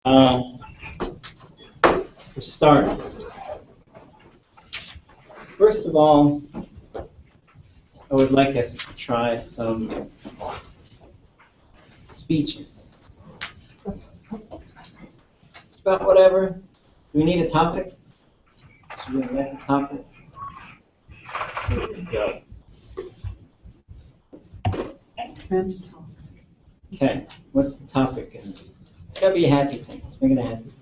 For starters, first of all, I would like us to try some speeches. It's about whatever. Do we need a topic? Should we invent a topic? Here we go. Okay, what's the topic going to be? It's got to be a happy thing. Let's make it a happy thing.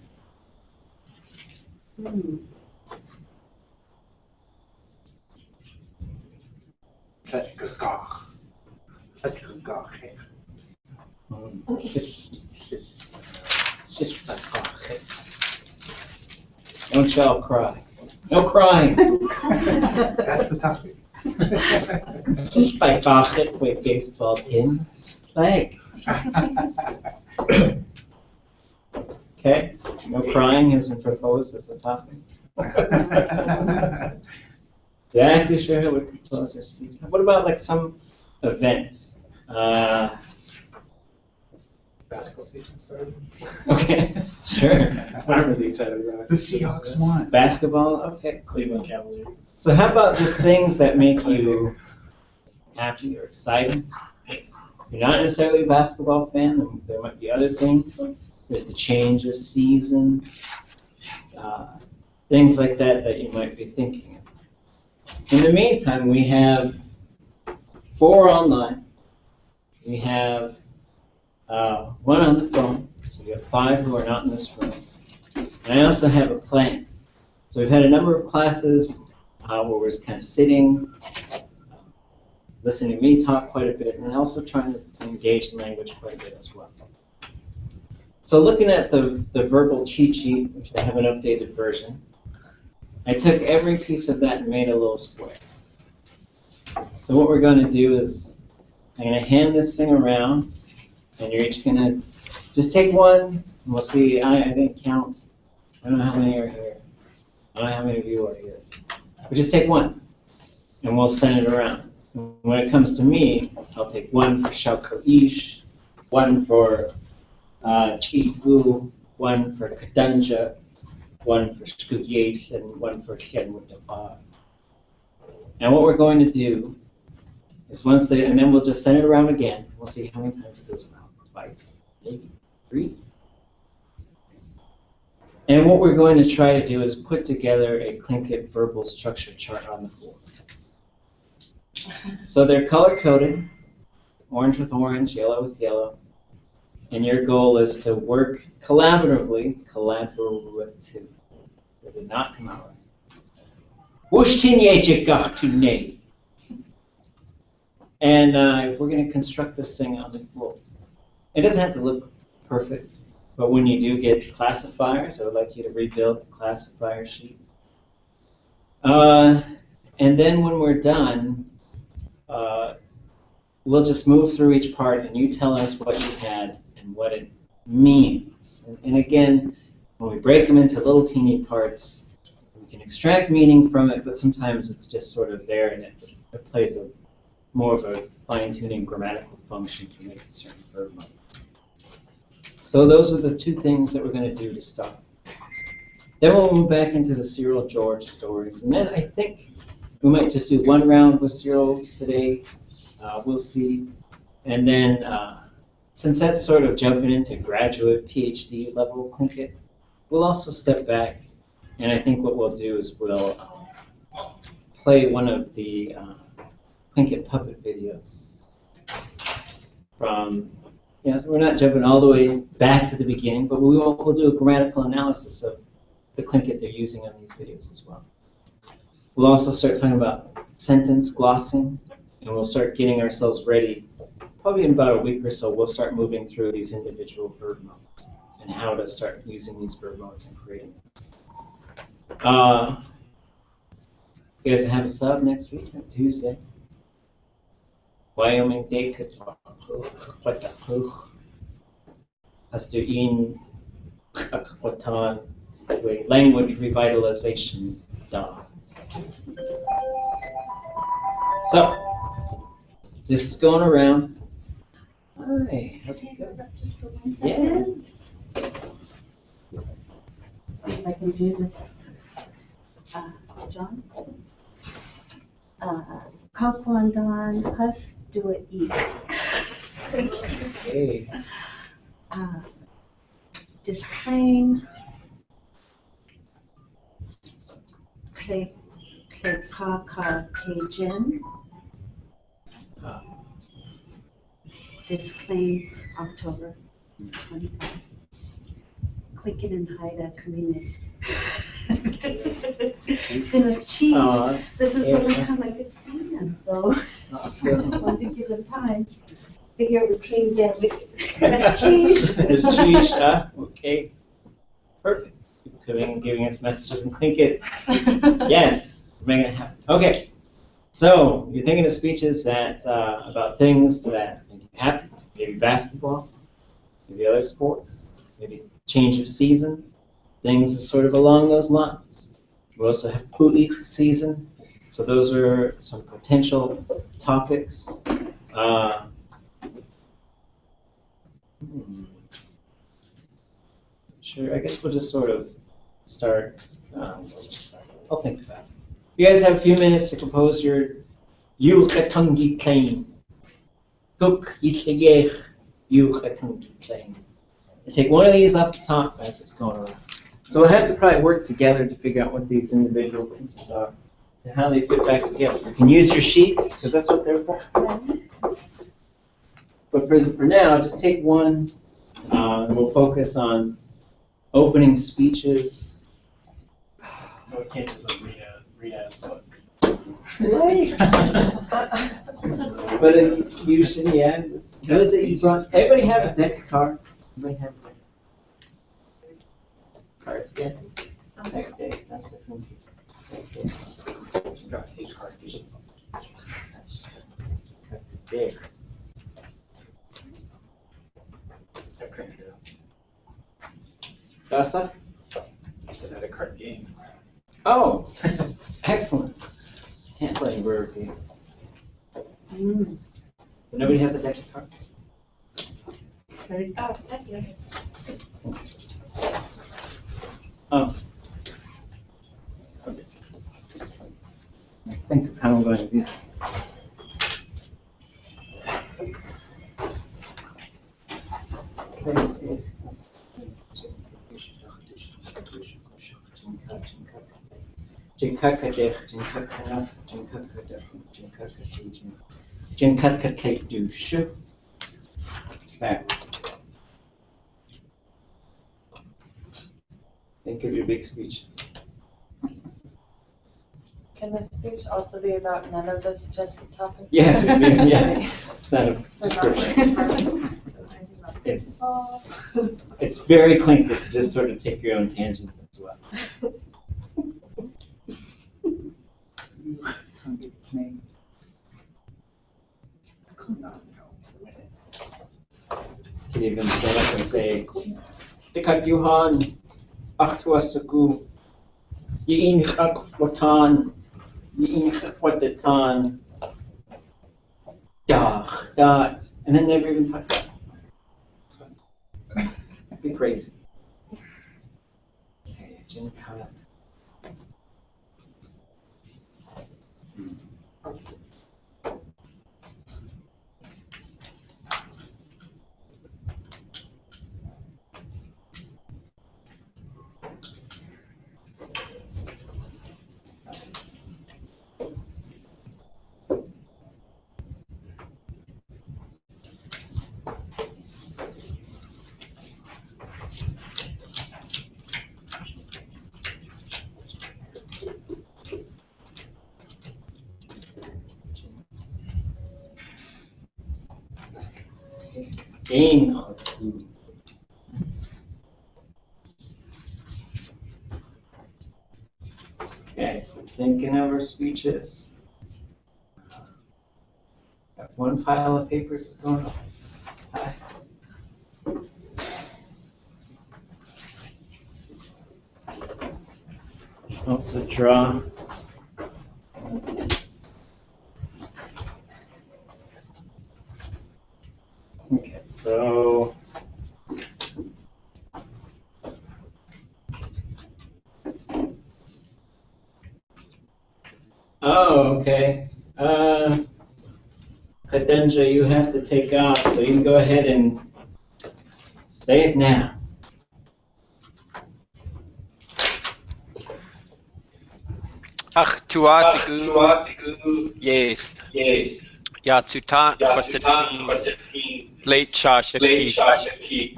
Don't y'all cry. No crying. That's the topic. Just by Bachet, wait, baseball tin. Like. Okay, no crying has been proposed as a topic. Exactly sure how we propose our speech. What about like some event? Basketball season started. Okay, sure. I'm really excited about it. The Seahawks won. Basketball, okay. Cleveland Cavaliers. So how about just things that make you happy or excited? You're not necessarily a basketball fan, and there might be other things. There's the change of season, things like that that you might be thinking of. In the meantime, we have 4 online. We have 1 on the phone, so we have 5 who are not in this room. And I also have a plan. So we've had a number of classes where we're just kind of sitting, listening to me talk quite a bit, and also trying to engage the language quite a bit as well. So looking at the verbal cheat sheet, which I have an updated version, I took every piece of that and made a little square. So what we're going to do is I'm going to hand this thing around, and you're each going to just take one, and we'll see. I didn't count. I don't know how many are here. I don't know how many of you are here. But just take one, and we'll send it around. When it comes to me, I'll take 1 for Shaukoish, 1 for Chigu, 1 for Kadanja, 1 for Shkugyesh, and 1 for Shenmutapar. And what we're going to do is and then we'll just send it around again. We'll see how many times it goes around. Twice, maybe 3. And what we're going to try to do is put together a Tlingit verbal structure chart on the floor. So they're color-coded, orange with orange, yellow with yellow. And your goal is to work collaboratively. It did not come out right. And we're going to construct this thing on the floor. It doesn't have to look perfect, but when you do get classifiers, I would like you to rebuild the classifier sheet. And then when we're done, we'll just move through each part, and you tell us what you had and what it means. And again, when we break them into little teeny parts, we can extract meaning from it, but sometimes it's just sort of there, and it plays more of a fine-tuning grammatical function to make a certain verb mode. So those are the 2 things that we're going to do to start. Then we'll move back into the Cyril George stories, and then I think we might just do 1 round with Cyril today. We'll see. And then, since that's sort of jumping into graduate PhD level Tlingit, we'll also step back, and I think what we'll do is we'll play one of the Tlingit puppet videos from, so we're not jumping all the way back to the beginning, but we'll do a grammatical analysis of the Tlingit they're using on these videos as well. We'll also start talking about sentence glossing, and we'll start getting ourselves ready. Probably in about a week or so, we'll start moving through these individual verb modes and how to start using these verb modes and creating them. You guys have a sub next week, on Tuesday. Wyoming Day Áak'wtaatseen has to in Áak'wtaatseen language revitalization da. So this is going around. Hi, how's it going? Yeah. can do this, John. Kakwandan, hus, do it, eat. Okay. Disclaim, Kaka Kajin. Disclaim October 25. Click it and hide a community. Gonna cheat. This is the only time I could see him, so I wanted to give him time. Figure it was King again. Cheese. There's cheese, okay. Perfect. Coming and giving us messages and Tlingit. Yes, we're making it happen. Okay. So you're thinking of speeches that about things that make you happy, maybe basketball, maybe other sports, maybe change of season, things sort of along those lines. We also have Pu'ik season, so those are some potential topics. Sure, I guess we'll just sort of start. I'll think about it. You guys have a few minutes to compose your Áak'wtaatseen claim. Áak'wtaatseen claim. And take one of these off the top as it's going around. So we'll have to probably work together to figure out what these individual pieces are and how they fit back together. You can use your sheets, because that's what they're for. But for now, just take one, and we'll focus on opening speeches. No, we can't just read out a book. But you should, yeah. It's good that you brought. Everybody have a deck of cards. Everybody have a deck of cards again. Deck. That's the thing. Deck. Gasa? It's another card game. Oh, excellent. Can't play word game. But nobody has a deck of cards. Oh, thank you. Oh. Think of how I'm going to do this. Back. Think of your big speeches. Can the speech also be about none of the suggested topics? Yes, yeah. It's not a So description. It's very Tlingit to just sort of take your own tangent as well. You can even stand up and say, Tikat Yuhan, Áak'wtaatseen, Yi'in Áak'wtaatseen, Yi'in Áak'wtaatseen, Dot, and then never even talk about it. That'd be crazy. Okay, Jinkat. Gain. Okay, so thinking of our speeches. Got one pile of papers is going on. Hi. Also draw. Okay, so Oh, okay. Kadenja, you have to take off, so you can go ahead and say it now. Áak'wtaatseen. Yes. Áak'wtaatseen. Late Shashaki.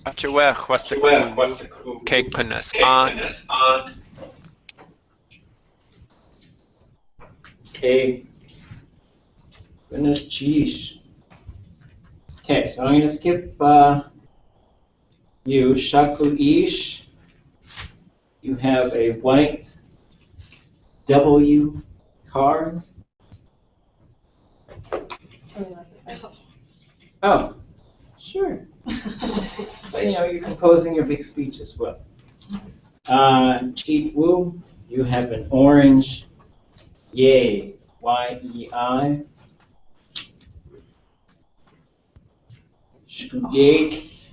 Áak'wtaatseen. Kekonas aunt. Okay. Goodness, geez. Okay, so I'm going to skip you. Shakuish. You have a white W card. Oh, sure. But you know, you're composing your big speech as well. Cheat Wu, you have an orange yay, Y-E-I. Shkugate,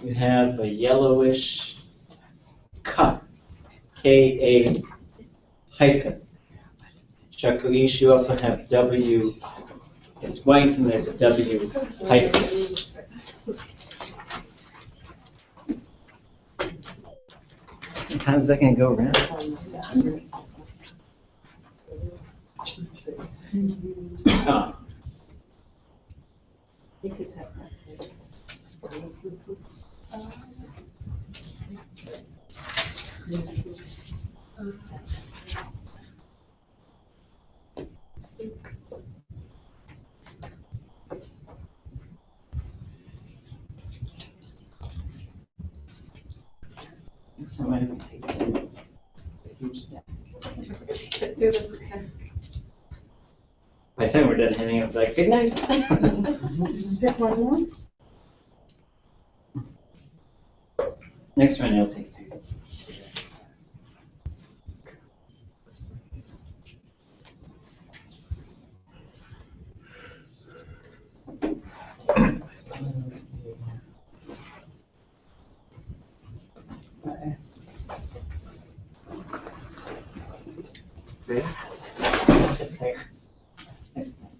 you have a yellowish ka, K-A hyphen. Shakuish, you also have W. It's white and there's a W hyphen. How's that going to go around? Oh. So I might take two. A huge step. By the time we're done hanging up, like, good night. One more? Next round, I'll take two. Okay. Okay. Next one.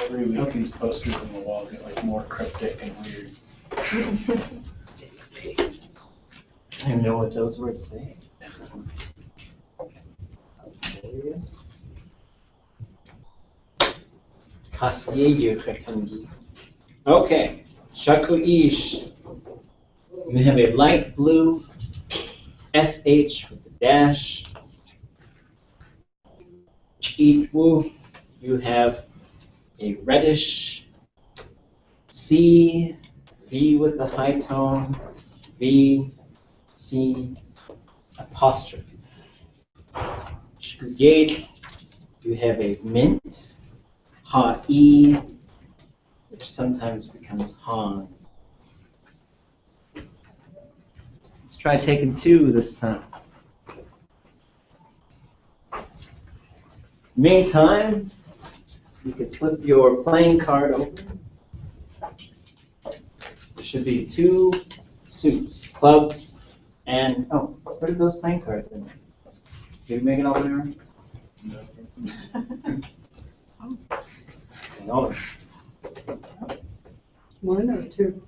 Every week these posters on the wall get like more cryptic and weird. I don't know what those words say. Okay, Shakuish. You have a light blue SH with a dash. Cheetwu. You have a reddish C, V with a high tone, V, C, apostrophe. Shkugate, you have a mint, Ha-E, which sometimes becomes Han. Let's try taking two this time. Meantime, you can flip your playing card open. There should be two suits, clubs, and, oh, where did those playing cards in? Did you make it all the way around? No. One or two?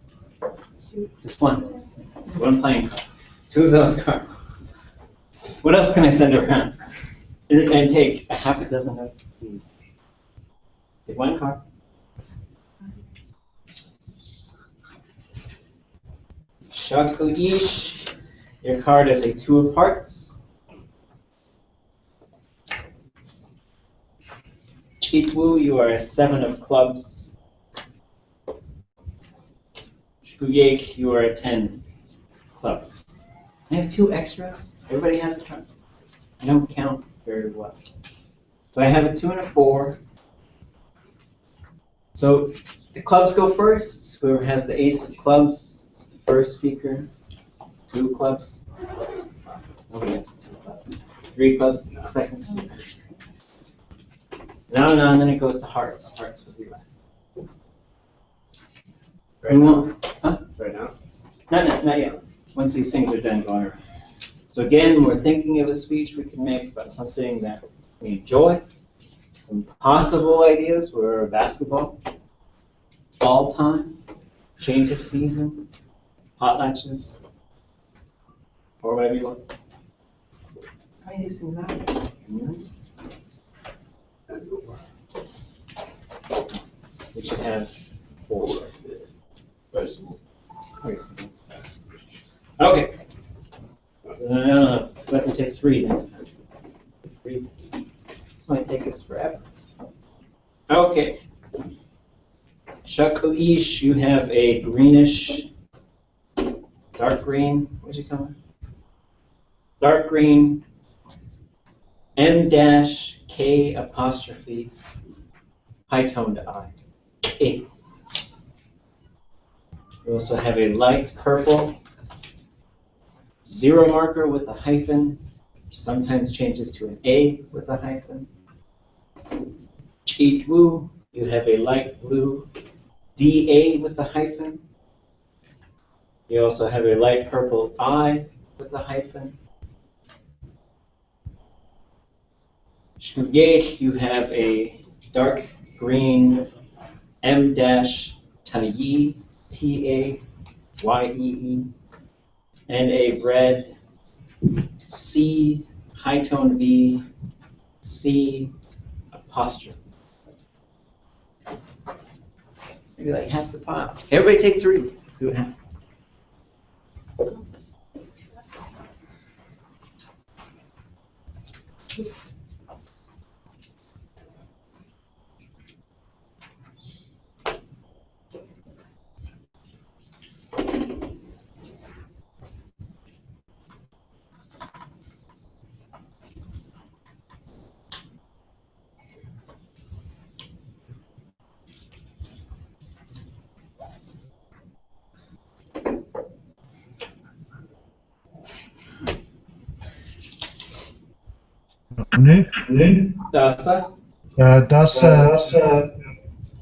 Just one. One playing card. Two of those cards. What else can I send around? And take a half a dozen of these. Take one card. Shakuish, your card is a two of hearts. Cheetwu, you are a seven of clubs. Shkuyek, you are a 10 clubs. I have two extras. Everybody has a card. I don't count very well. So I have a 2 and a 4. So the clubs go first. Whoever has the ace of clubs, the first speaker. 2 clubs. Nobody has 2 clubs. 3 clubs, the second speaker. No, and then it goes to hearts. Hearts would be left. Right now? Huh? Right now? Not yet. Once these things are done going around. So again, when we're thinking of a speech we can make about something that we enjoy. Some possible ideas were basketball, fall time, change of season, potlatches, or whatever you want. How many of these things are there? So you should have 4. Okay. So no. We have to take 3 next time. 3. This might take us forever. Okay. Shakuish, you have a greenish, dark green, what'd you call it? Dark green, M-K apostrophe, high-toned I. A. You also have a light purple, 0 marker with a hyphen, which sometimes changes to an A with a hyphen. Cheat Wu, you have a light blue, DA with a hyphen. You also have a light purple I with a hyphen. Shkugate, you have a dark green M-Tayi, T-A-Y-E-E, and a red C, high tone V, C, apostrophe. Maybe like half the pile. Everybody take 3. Let's see what happens. Dasa? That's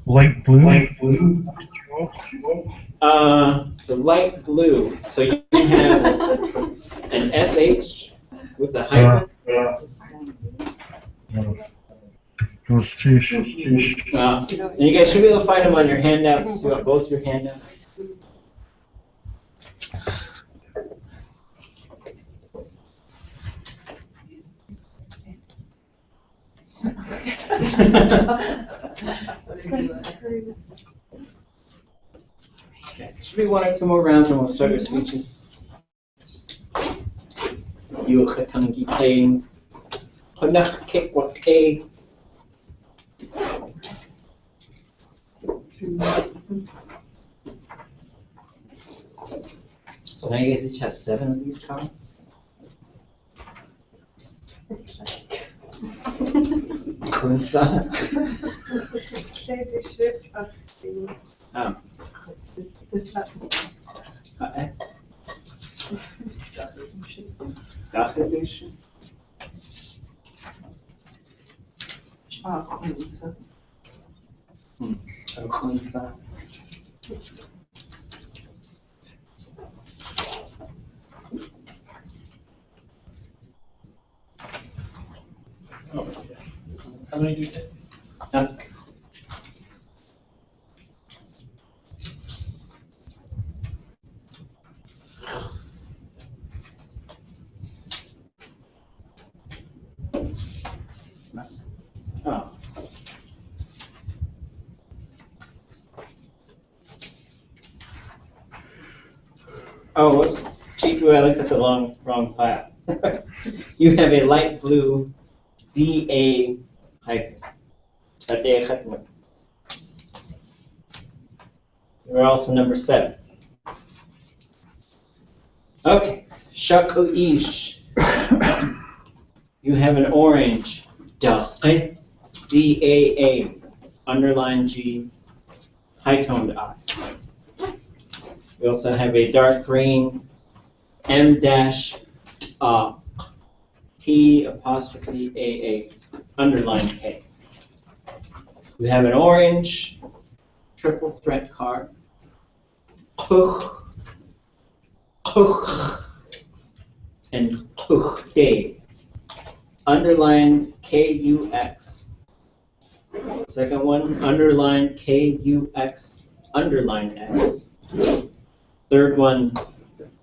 light blue. The light blue. So you have an SH with a hyphen. Those two. And you guys should be able to find them on your handouts, too, on both your handouts. Okay. Should be 1 or 2 more rounds and we'll start your speeches. Áak'wtaatseen. So now you guys each have 7 of these cards. Kunsa. Dachadusha. Kunsa. How many do you take? That's good. Oh. Oh, whoops. Chiku, I looked at the wrong file. You have a light blue DA hyphen. You're also number 7. Okay, Shakuish. You have an orange, DAA, underline G, high-toned I. We also have a dark green M dash T apostrophe AA underline K. We have an orange triple threat card. And Dave. Underline KUX. Second one, underline KUX underline X. Third one,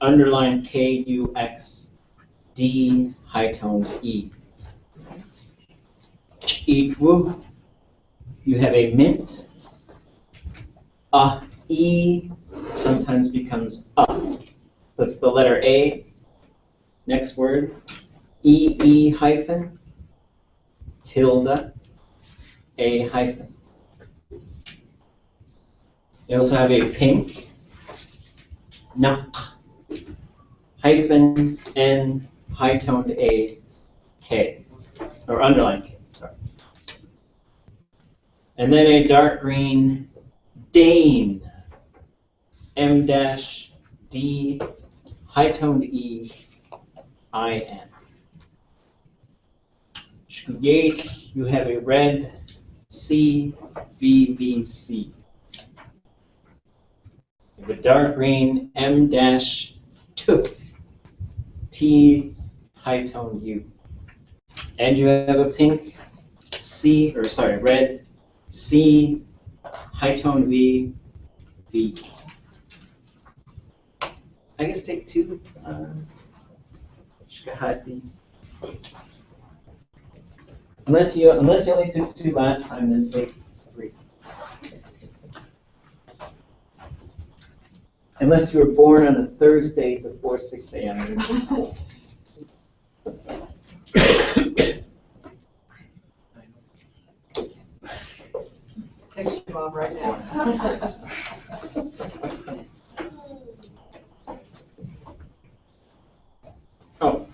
underline KUX D high-toned E. Equal. You have a mint. E sometimes becomes That's the letter A. Next word, EE hyphen, tilde, A hyphen. You also have a pink, nak, hyphen, N, high-toned A, K, or underline K, sorry. And then a dark green, Dane, M dash D, high-toned E, I-N. Shkuyate, you have a red C, VVC. You have a dark green M dash T, high-toned U. And you have a pink red C, high-toned V, V. I guess take two. Unless you only took two last time, then take three. Unless you were born on a Thursday before 6 a.m. Text your mom right now. Oh.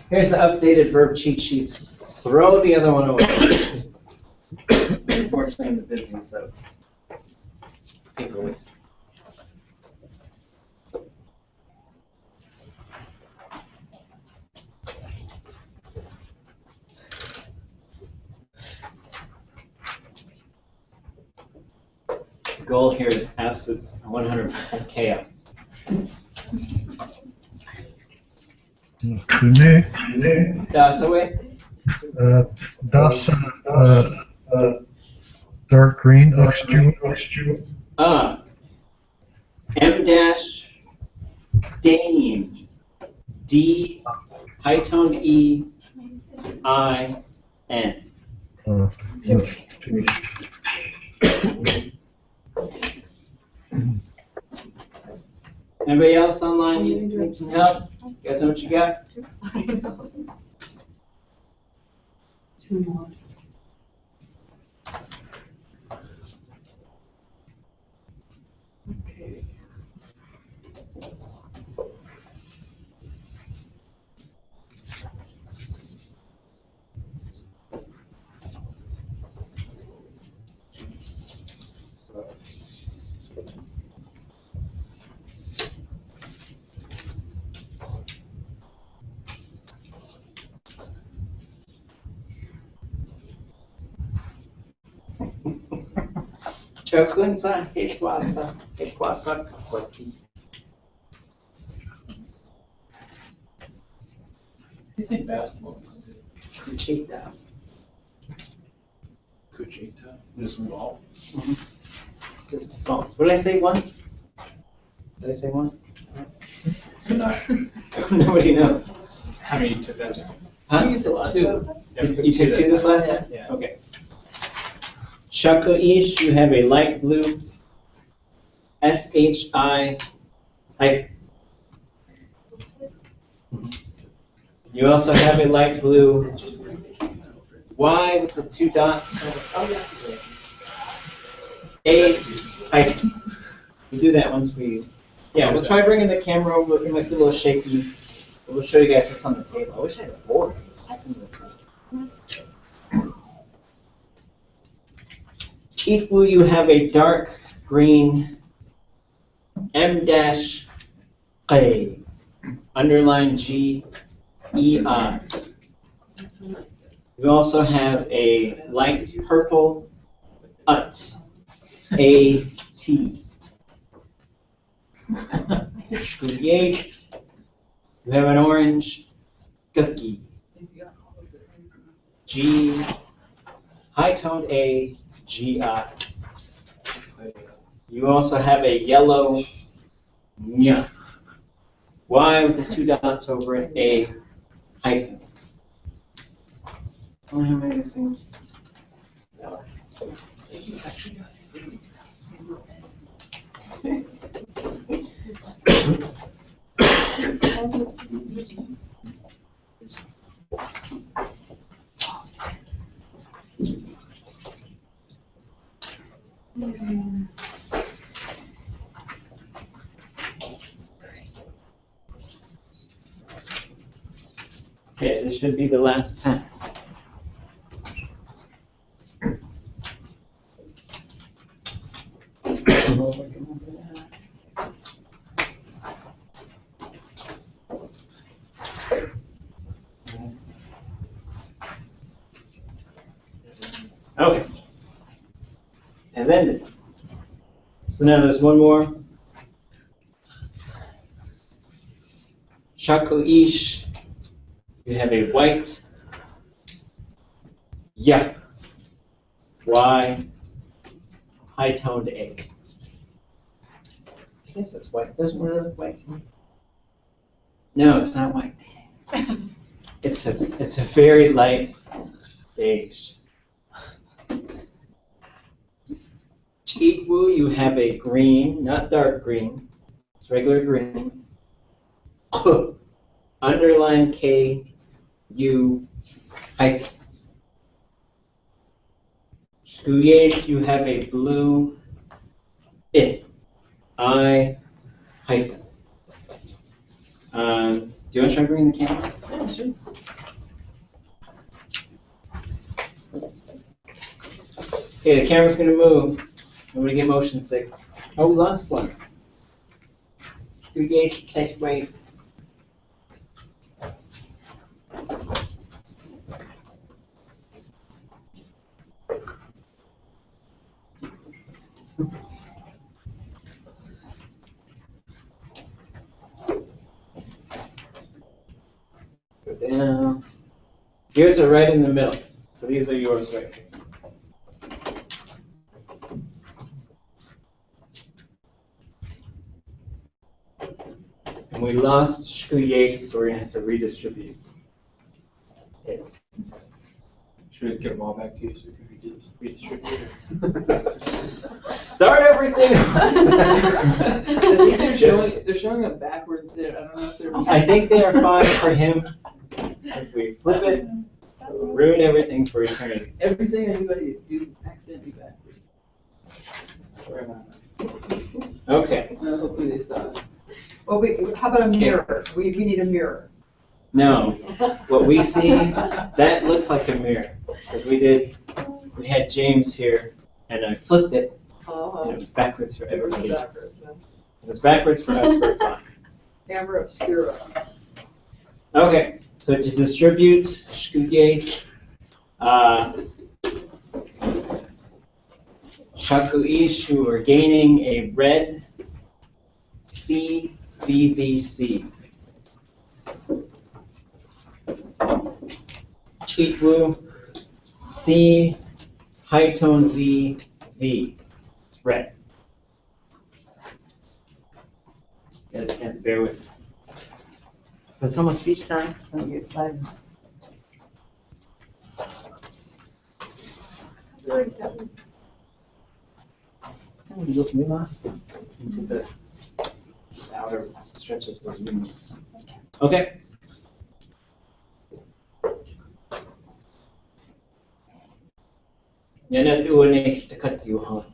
Here's the updated verb cheat sheets. Throw the other one away. Unfortunately, I'm busy, so paper waste. The goal here is absolute 100% chaos. Kune. Das away. Das dark green extra. M dash Dane D high-toned E I N. Anybody else online need some help? You guys know what you got? I know. Two more. Okay. Chokunza Heshwasa Kwati. You say basketball. Kuchita. Kuchita. Just ball. Just phones. What did I say? One? Did I say one? So not. Nobody knows. How many you took that? Huh? You said last Two. time. You took two this last time? Yeah. Okay. Shakuish, you have a light blue SHI hyphen. You also have a light blue Y with the two dots. Oh, that's great. A hyphen. We'll do that once we. Yeah, we'll try bringing the camera over. It might be a little shaky. But we'll show you guys what's on the table. I wish I had a board. Chifu, you have a dark green M-K, underline G-E-I. You also have a light purple UT, A-T. Create. You have an orange cookie, G, high toned A, G-I. You also have a yellow nya, Y with the 2 dots over it, A hyphen. I don't have any things. Okay, this should be the last pass. Okay. Has ended. So now there's one more. Shakuish. You have a white ya, Y, high toned A. I guess that's white. Doesn't really look white to me. No, it's not white. It's a very light beige. Chifu, you have a green, not dark green. It's regular green. Underline K, U, hyphen. Skuyet, you have a blue I, hyphen. Do you want to try bringing the camera? Yeah, sure. Okay, the camera's going to move. Nobody get motion sick. Oh, we lost one. Skuyet, test wave. Go down. Yours are right in the middle. So these are yours right here. And we lost Shkuye, so we're going to have to redistribute. Yes. Should we give them all back to you so we can redistribute it? Start everything. I think they're showing it backwards there. I don't know if they're. I think they are fine for him. If we flip it, we'll ruin everything for eternity. Everything anybody do accidentally backwards. Sorry about that. Okay. No, hopefully they saw it. Well, how about a mirror? We need a mirror. No. What we see, that looks like a mirror. Because we had James here, and I flipped it, and it was backwards for everybody else. It was backwards for us for a time. Camera obscura. Okay, so to distribute Shkuye, Shakuish, who are gaining a red CVVC. Chifu, C, high tone V, V. It's red. You guys have to bear with me. It's almost speech time, so don't get excited. Oh, you look me lost into the outer stretches of the universe. Okay. Yanatuane to cut you on.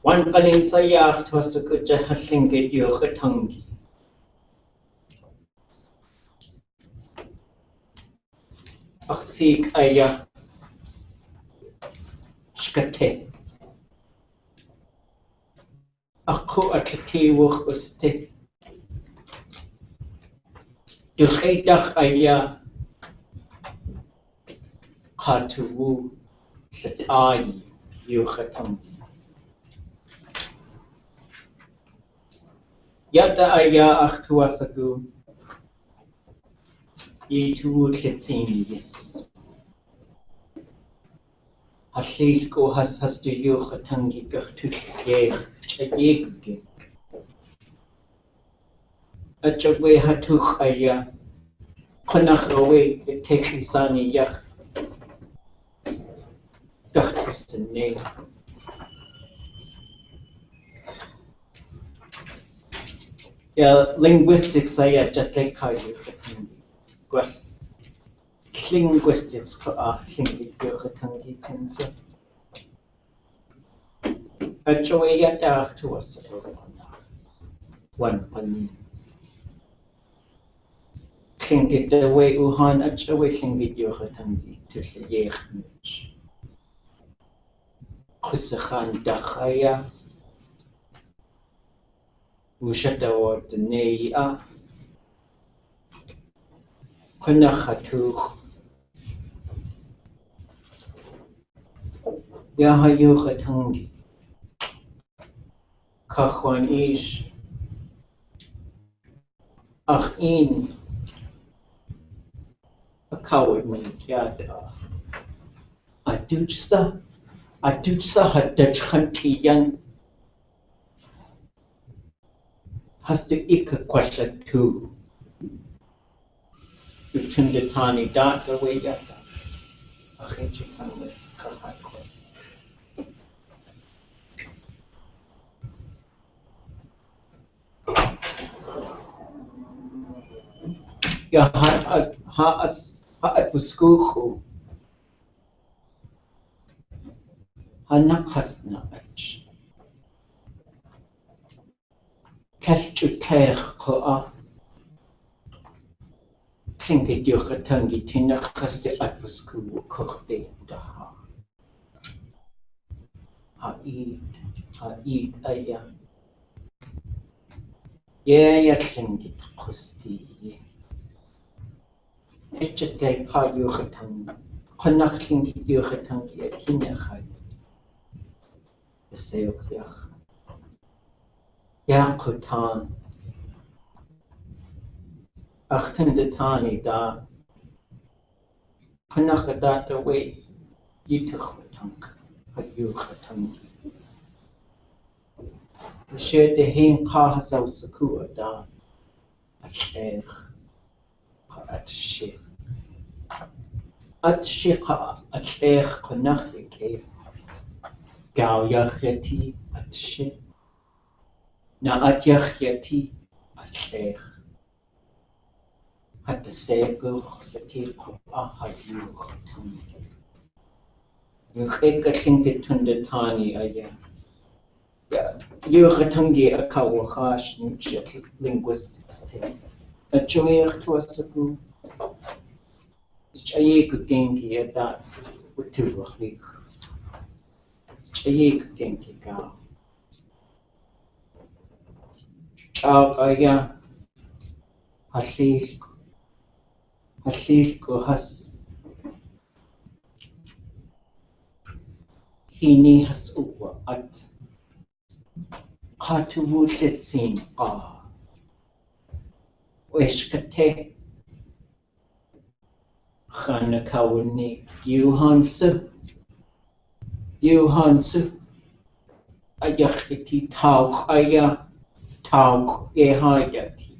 One kaling sayak to sukuja hasling get you hatangi. Aksik aya. Wishkate. Áak'wtaatseen wuxuste. Duchedach aya Katuwu Shatai Yuchatam. Yata aya Áak'wtaatseen Yitu Tlingit yes. Hashilko has to Yuchatangi Gertu Yeh Chayekuge. Achaway Hatuch aya Konach away the Tekhisani Yach Dachistane. Yeah, linguistics aya Jatlekayu Well, linguistics Tlingit Yuchatangi Tensa. Achaway Yata to us one means. Tlingit the way Uhan Achaway Tlingit Yuchatangi to the Yechnich. Kusachan Dachaya Ushadawat Neia Konachatuch Yahayuchatangi Kachwan Ish Achin Akawad Manikyata Adutsa Hadachkankiyan has the Ika question too. Between the Tani Data way Yata Achichikan Kahakwa. Ya Ha'at Muskuchu Hanakasna Ach Kashutech Koa Tlingit Yuchatangi Tinakaste at Musku Kochte Daha Ha'id Aya Ya Tlingit Kosti Echatay Pa Yuchatangi Konak Tlingit Yuchatangi at Hinachai the Seokyach Yakutan Achtendetani da Konakadata way Yituchatank Hayuchatangi. We shared the Hin Kahasau Sakua da Ashech Atshik Atshika Ashech Konachike Gao Yacheti Atshik Na Atyachyati Ashech At the Segur Satiko Ahayuchatangi. Yucheka Tlingit Tundetani Aya. Yuchatangi Akawahash Nuchet linguistics. A joy to a sabu. Chayeku Genki at that with two Wahlik. Chayeku Genki Gao. Aya Hashilko Has Hini Has Uwa at Áak'wtaatseen Wishkate Chanakawani Yuhansu Ayachiti Tauk Aya Tauk Ehayati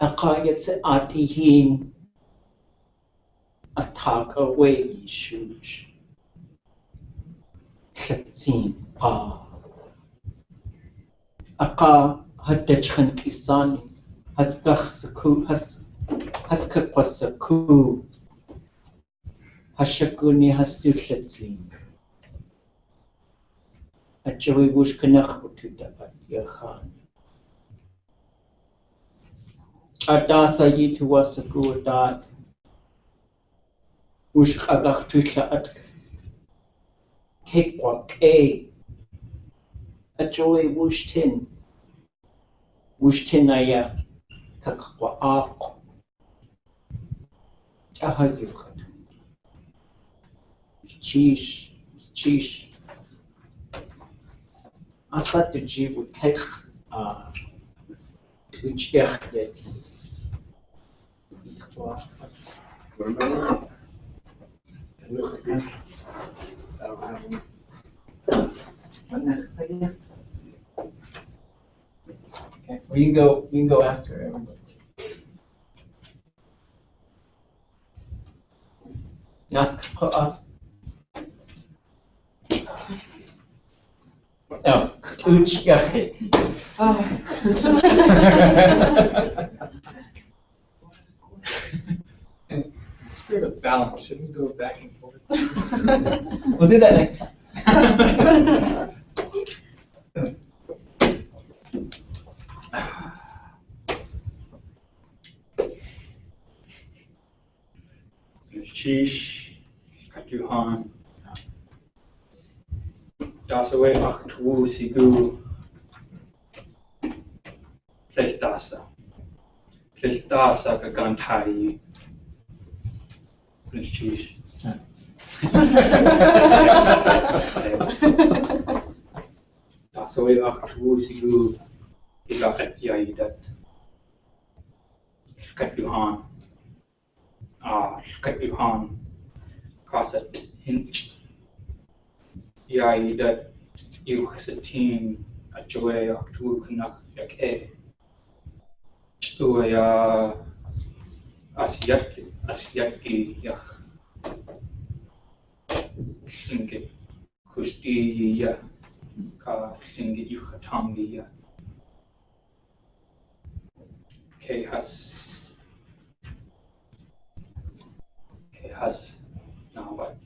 Akayas Atihin Attack away Shuj Tlaatseen Aka Hadachkan Kisani Haskakwasaku Hashakuni Hastu Tlaatseen Achawi Wushkanachkutuda at Yachan Adasa Yitu Wasaku dat Wush Áak'wtaatseen. Cakewalk A. Ajoy wushtin. Wushtinaya. Áak'wtaatseen. Ahayukat. Cheesh. Cheesh. Asat the G would take Tlingit. What next again? Okay, we can go after everybody. Naskapa. Oh, Tlingit. In the spirit of balance, shouldn't we go back and forth? We'll do that next time. Sheesh, Katuhan, Dasawe Áak'wtaatseen Sigu, Tlingdasa Kagantai, Sheesh. Dasawe Áak'wtaatseen Sigu, Ilakat Yaidat, Katuhan. Katuhan, Kasat Hinch, Yaidat, Yuxatin, Ajoy Áak'wtaatseen Yake, Chuya Asyatki Yak, Tlingit Kusti Ya, Ka Tlingit Yuchatangi Ya, Has now what?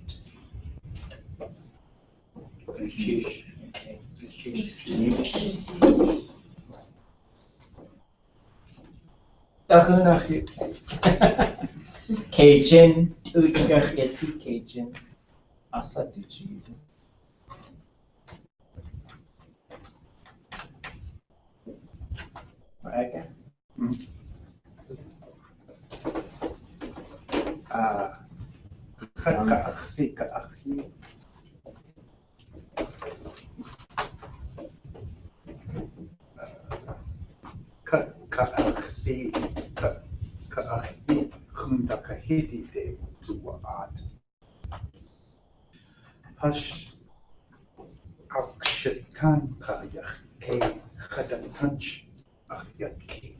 Sheesh. Okay. Sheesh. Cajun, Tlingit Cajun, Asat the G. Right. Ka'aksi. Ka'aksi. Ka'ahi. Kundakahidi de Utu'at. Hush. Áak'wtaatseen Kayach. K. Khadatanch. Ahyatki.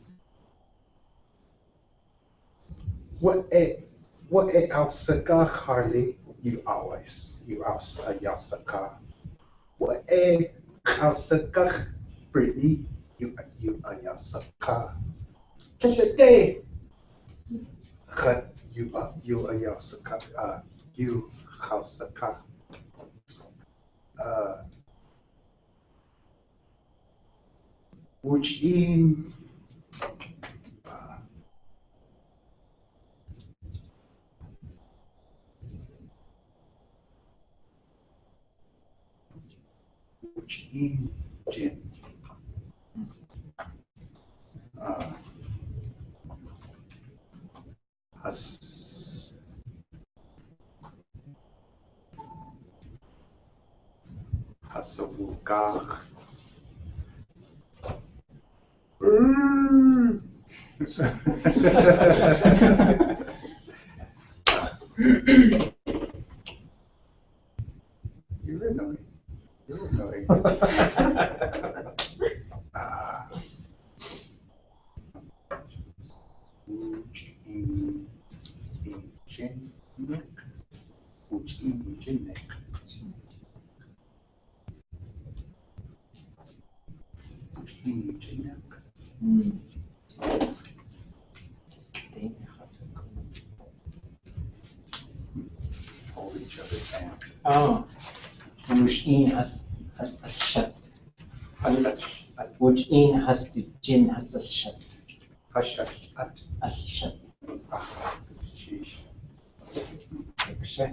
What a Alsaka Harley, you Alsaka. What a Alsaka Brittany, you Alsaka. Day. You Alsaka, you Alsaka. Which in Jin. Hasawukach. You're annoying. You're annoying. Hold each other's hand. Oh, Wujin has a shut. Wujin has the Jin has a shut. Hush, A shut. sheesh. Kshe.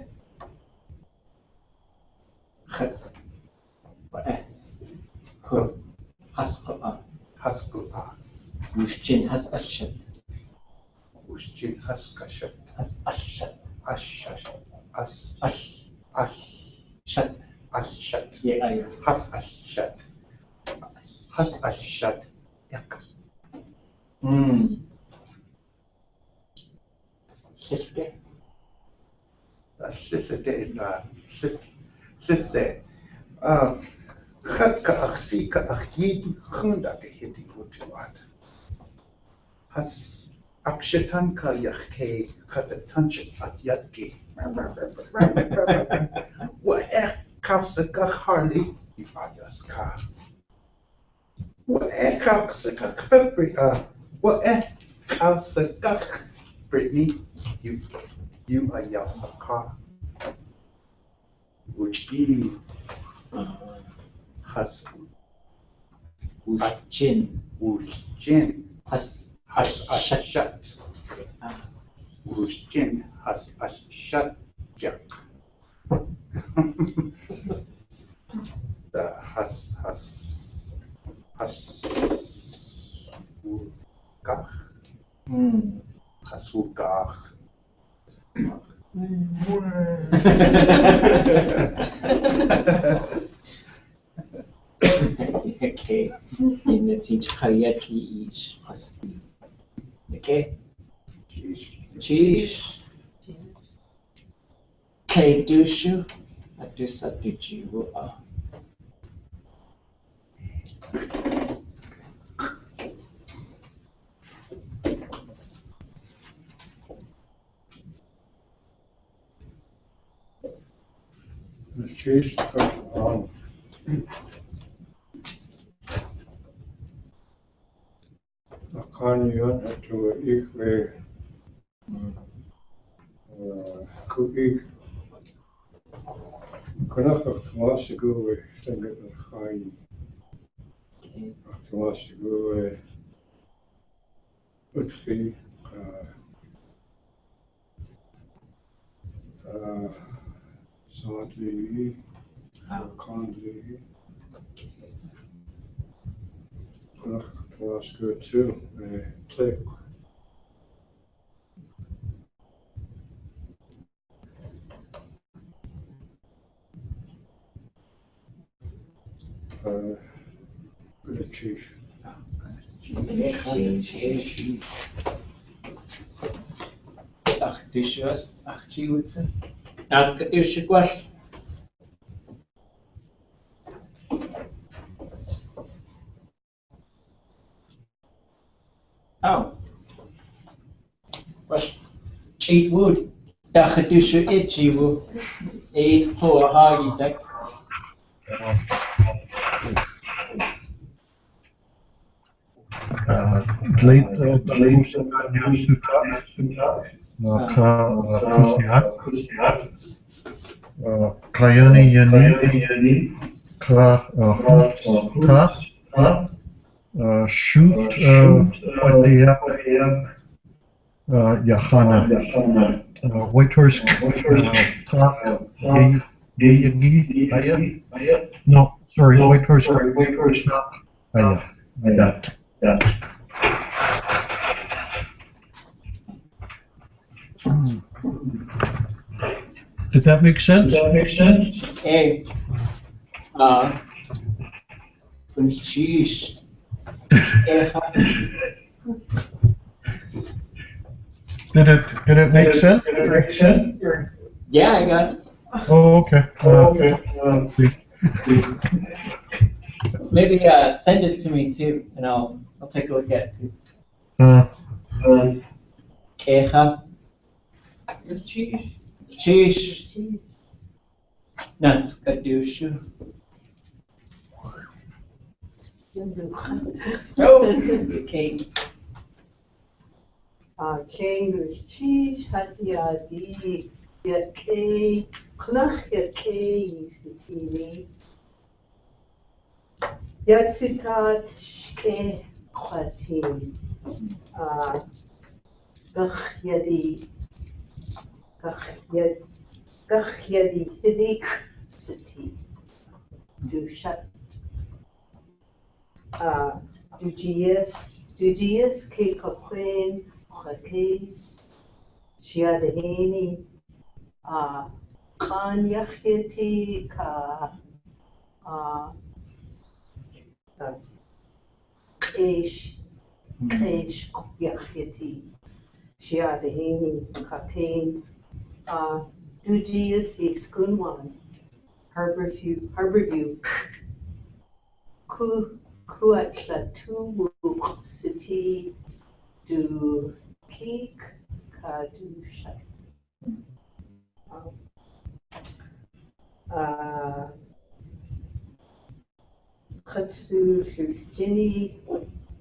Chet. Wa'eh. Hu. Hasqa. Haskua. Ushchin has ashet. Ushchin haskashat. Has ashet. Ashash. As. Ash. Ash. Shat. Ashat. Yeah, I. Has ashat. Has ashat. Yak. Shishke. Shishete na. Shisse. Gatka aksika akjid gunda ke hiti utuat. Has akshetan ka yakke katatanchit at yatki. Wa kausaka harli ibayaska. Wa kausaka kapri wa kausaka Brittany you ayasaka. Uchi has Ushchin. Ushchin Has has ashet. ashat. Ushchin has ashat. The has ukach. Has ukach. Okay. In the teach Hayati ish hasti. Okay. Chish. Kay dushu. Adusa duju. Chief, Akanian to Ikwe Kuik Kanaka Tamasigo, Tlingit Linguistics, Tamasigo, Utsi, Sadly, Kandli, Kanaka Tamasigo too, Click. Chief. Dushu Áak'wtaatseen. Ask Dushu question. Oh. Was cheat wood. Dushu itchy wood. 8 floor high deck. Klayani yani kla shoot fadia yachana white horse no sorry white horse Did that make sense? Hey. Cheese. Did it make sense? Yeah, I got it. Oh, okay. Maybe send it to me too, and I'll take a look at it too. Kecha. It's cheese. Cheese. Nuts kadushu. Oh, okay. Changus cheese hatiadi yake knach yake sitini yatsitat shke khatin gach yadi Gachyedi hidik city. Du shut. Dugies ke kakwen hakes. Shiadeheni. Kanyacheti ka. That's Ish Yachiti. Shiadeheni Katain. Dugies is Gunwan. Harborview. Kuatlatu City. Du Peak Kadusha. Katsu Virginie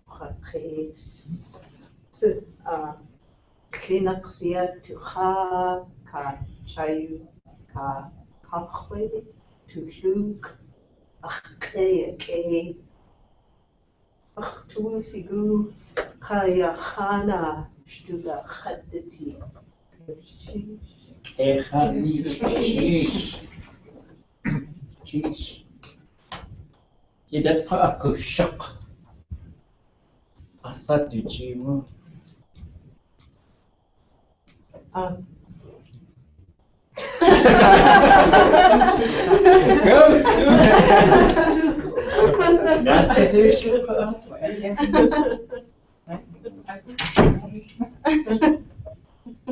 Hakes. Klinaxia Tuha Ka Chayu Ka Kakwe Tuhluk Ake Tusigu Kaya Hana Stuga Haddeti. Cheese. Yeah, that's pas à cochoc. Ah, ça, tu dis, moi. That's the dish.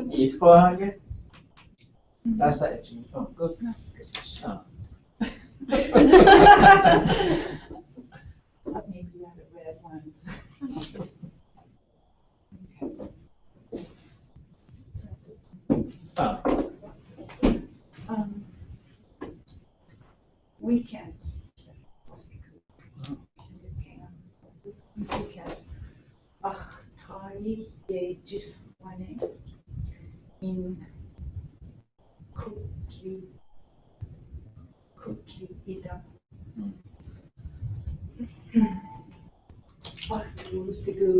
It's for you. That's it. Oh, good. Maybe you have a red one. Weekend. Weekend. Áak'wtaatseen in Ida. Tusigu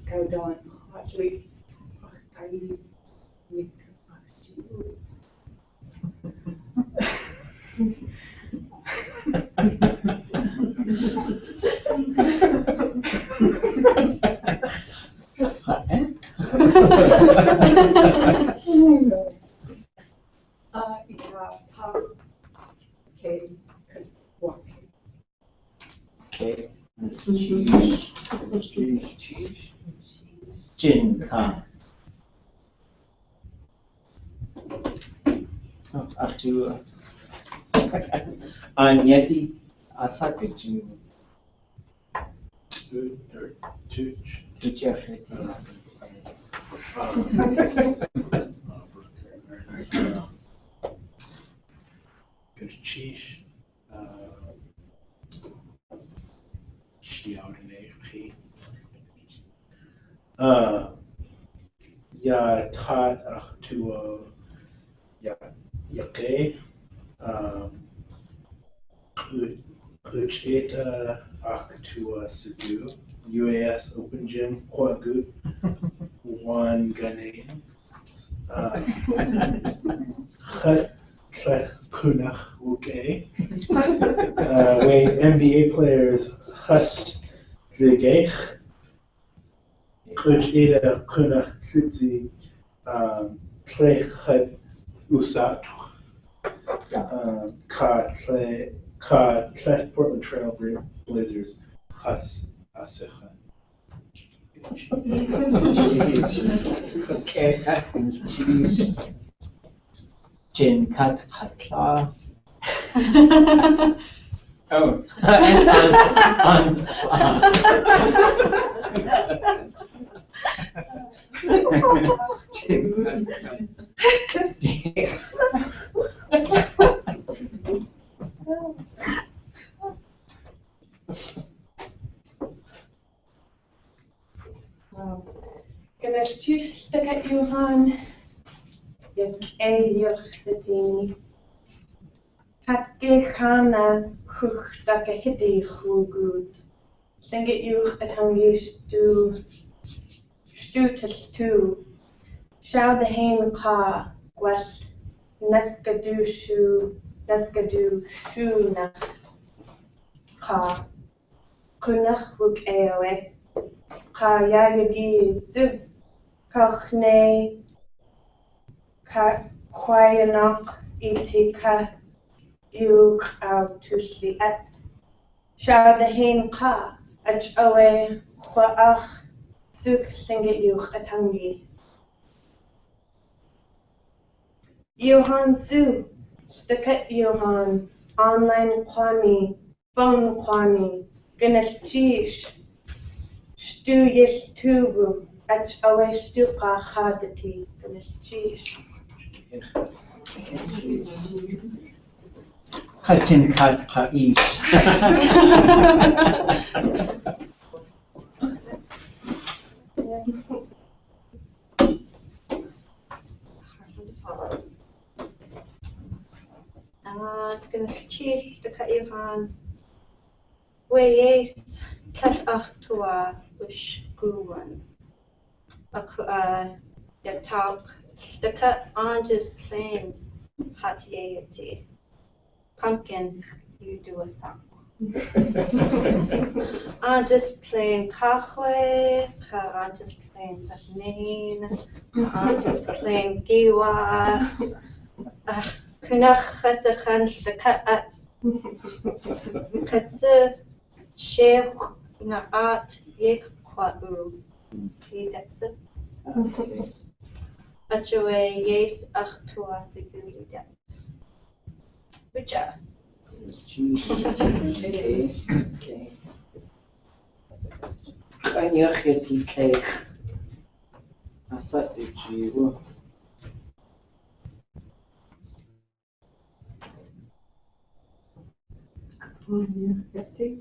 Kaudan Hartley. Okay. Cheese. Jinka. Arthur. Agneti Asakiji. Kerchish. Ya tat Áak'wtaatseen yake. Áak'wtaatseen UAS Open Gym Kwagut. One Ghanaian. Kunach Wuke. Wait, NBA players Hus Zigech. Áak'wtaatseen Kunach Tsitsi Tlingit Linguistics. Tlingit Portland Trail Blazers Hus Asecha. Cheese. Jinkat Katla. Oh, Ganashtus Takat Yuhan City Takehana Takahiti Hugud Tlingit Linguistics Stu Shao the Hain Ka West Neskadu shuna ka kunach wuk eoe ka yagagi zu kachne ka kwayanok iti ka yug au tusli at shadahin ka ach oe kwaach suk singe yug atangi Johan Su, Staket Johan, Online Kwani, Phone Kwani, Ganesh Chish, Stu Yesh Tubu, Ach Awe Stuka Hadati, Ganesh Chish. Kachin kat kaish. Cheese the Kaihan. Ways cat Áak'wtaatseen wish guan. The talk the cut on just plain hatiati. Pumpkin, you do a song. On just plain kahwe, on just plain saknain, on just plain giwa. Kunach chasachan the cut at katsu sheikh naat yek kwa'u. Okay, that's it. Achoe yes Áak'wtaatseen that. Good job. Okay. Okay. Kanyacheti cake. Asat de jiwo. Okay.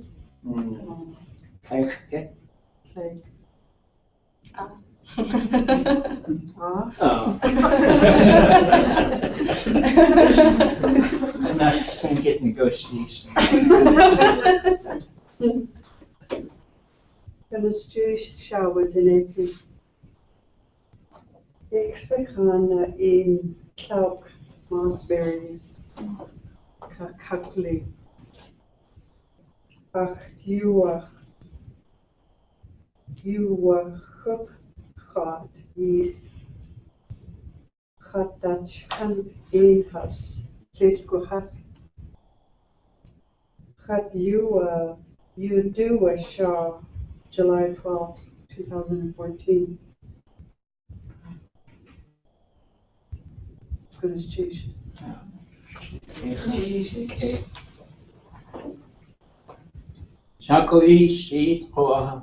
Oh. I'm not saying get negotiations. Ganesh Jewish shower deleted. Ik zeg aan in Clouk, Mossberries, Kakakli. Ach, you hup gaat is gaat dat kan in has Kitko has gaat you do a show July 12th 2014 good as cheese. Okay. Shakoi sheet koa.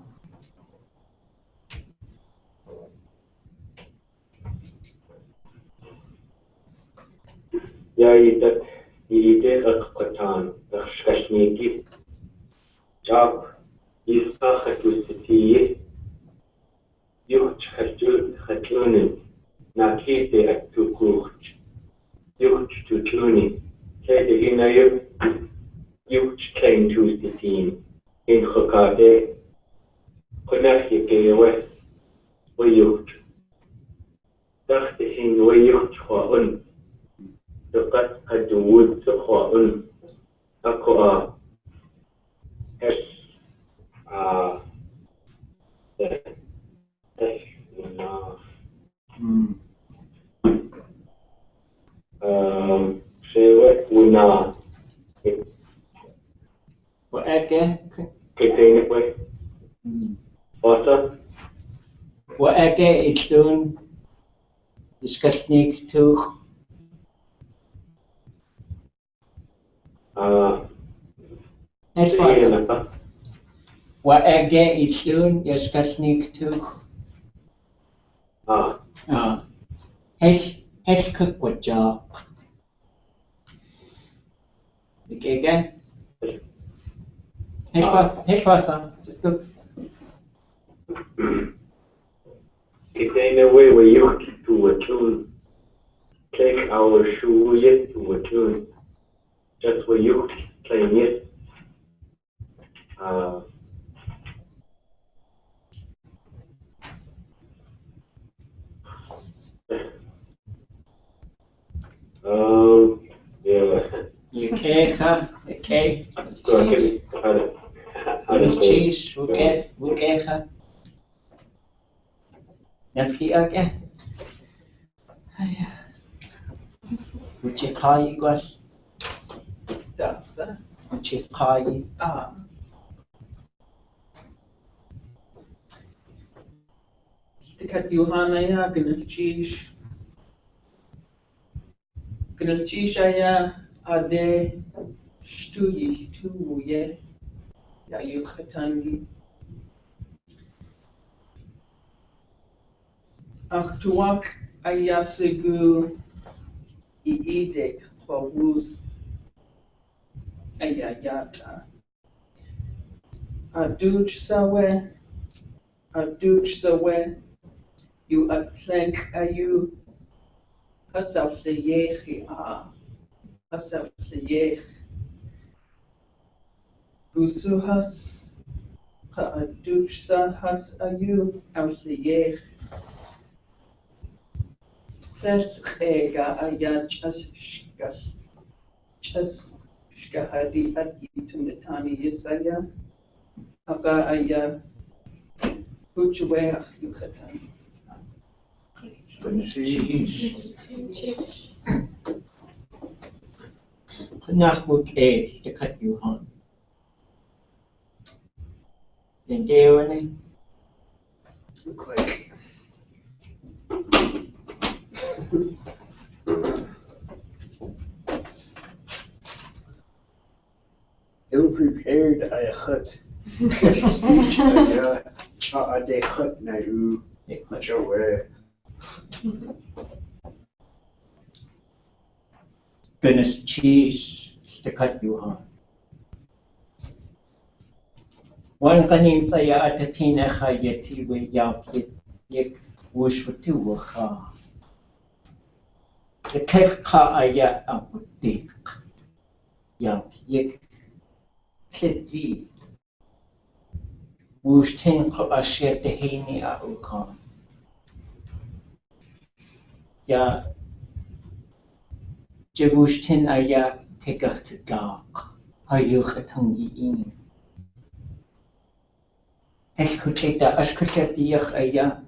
Ja, dat idee Áak'wtaatseen, Skashniki, Job, Ispachatusiti, Yuch Hatlunin, Nakite at Tukuch, Yuch Tutluni, Kate Inayu, Yuch Klein Tusitin, in Hokade, Konaki Gawe, Wayuch, Dachte in Wayuch Hwaun. Dekat adwud sekhwaun aku es sewet una What again? ketene we What again is doing? Discussing to. That's awesome. What again is doing? Discussing to. Has cook what job? Okay, again. Hey, awesome. Just go. Ketene we used to a tune. Take our shoe yet to a tune. Just we used playing it. Echa, okay. So I can how to say Cheese, Wukecha. Natski, okay. Wuchikai gwash. Dasa. Wuchikai. Tikat Yohanaya, Gnaschishaya, Ade, Stuyis, Tuye, Yayukatangi. Áak'wtaatseen Ayasigu, Iidek, Pawus, Ayayata. Aduch sawe, you atlank ayu, Asaf the yechi Asaf the yech, Usuhas, Aduch has ayu, Aus the yech, Flesh ega ayach as shkas, Chas shkahadi at yitunetani yesaya, Aga aya, Uchuweach yuchatan. Nachbuk age to cut you on. Then Gary. Look like. Ill-prepared ayachat. Speech aya adechat naru machawe. Goodness cheese to cut you on. One kanin saya atatina khayati we yapit yek wushwatu waha. The tek ka aya aputik. Yap yek titzi. Wushten ko asher tehini aukan. Ya Jebushtin aya tegach to dark. Hayuchatangi in. Eshkuteta ashkuteti yach aya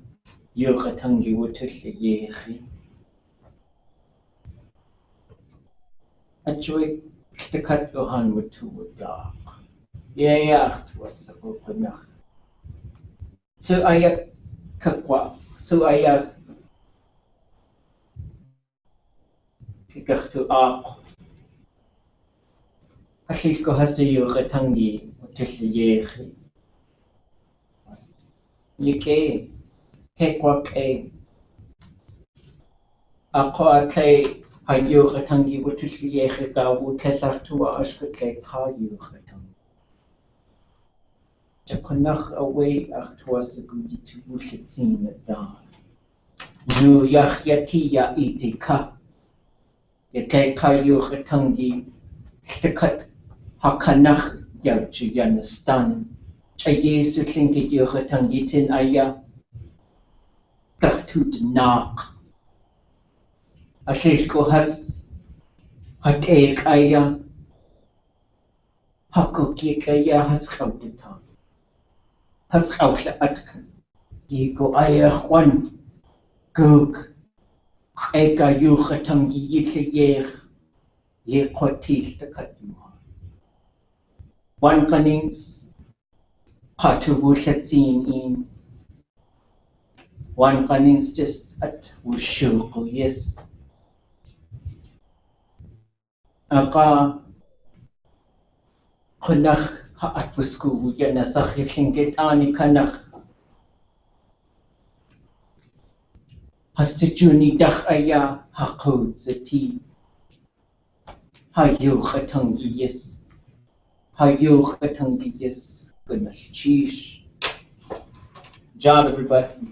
yuchatangi wutusli yechi. Actually, the cut Johan would to dark. Yeah, was a book. So aya kakwa. So aya tegach to ark. Ashiko has to yuchatangi wutusli yechi. Yike, Kekwak a Áak'wtaatseen Hayuchatangi Wutusliyechiga Wutesartua Ashkute Kayuchatang. Jakonach away Áak'wtaatseen to Wutlitseen at dawn. Nu Yachyatia Itika Yate Kayuchatangi Stikat Hakanach Yauchi Yanastan. Chayesu Tlingit Linguistics aya Gartut Naak. Ashishko has Hatek aya Hakokik aya has Khawditan. Has Khawsha Atkan. Yigo aya one Gug Ega Yuchatangi Yitliyer Ye Kotis the Katuha. One Kanins. Patu Wushatzeen in one kanins just at Wushuku, yes. Aka Kunach Haat Wusku, Yanasaki Tlingit Ani Kanach Hastijuni Dach Aya Áak'wtaatseen Hayuchatangi, yes. Hayuchatangi, yes. Goodness, cheese. Job, everybody.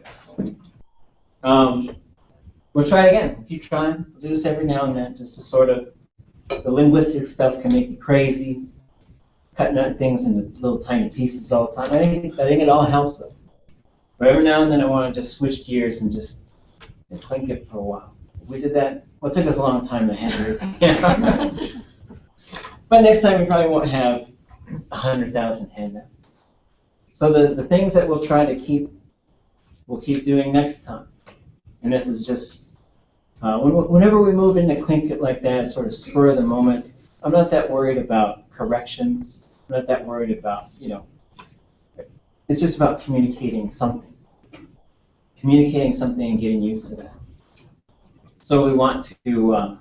We'll try it again. We'll keep trying. We'll do this every now and then, just to sort of. The linguistic stuff can make you crazy, cutting out things into little tiny pieces all the time. I think it all helps though. But every now and then, I want to just switch gears and just clink it for a while. We did that. Well, it took us a long time to handle it. But next time we probably won't have 100,000 handouts. So the things that we'll try to keep, we'll keep doing next time. And this is just, whenever we move into Tlingit like that, sort of spur of the moment, I'm not that worried about corrections. I'm not that worried about, it's just about communicating something. Communicating something and getting used to that. So we want to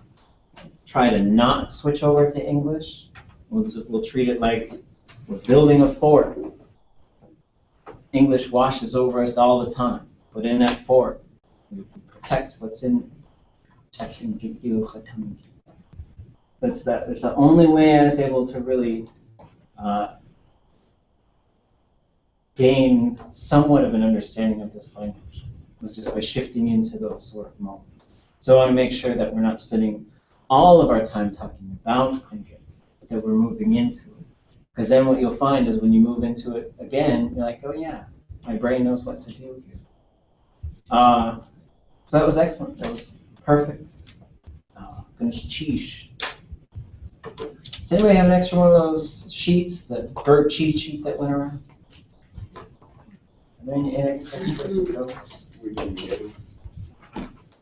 try to not switch over to English. We'll treat it like we're building a fort. English washes over us all the time. But in that fort, we protect what's in. That's the only way I was able to really gain somewhat of an understanding of this language, was just by shifting into those sort of moments. So I want to make sure that we're not spending all of our time talking about Tlingit, but that we're moving into it. Because then what you'll find is when you move into it again, you're like, oh yeah, my brain knows what to do here. So that was excellent. That was perfect. Does anybody have an extra one of those sheets, the verb cheat sheet that went around? Are there any extras of those? Did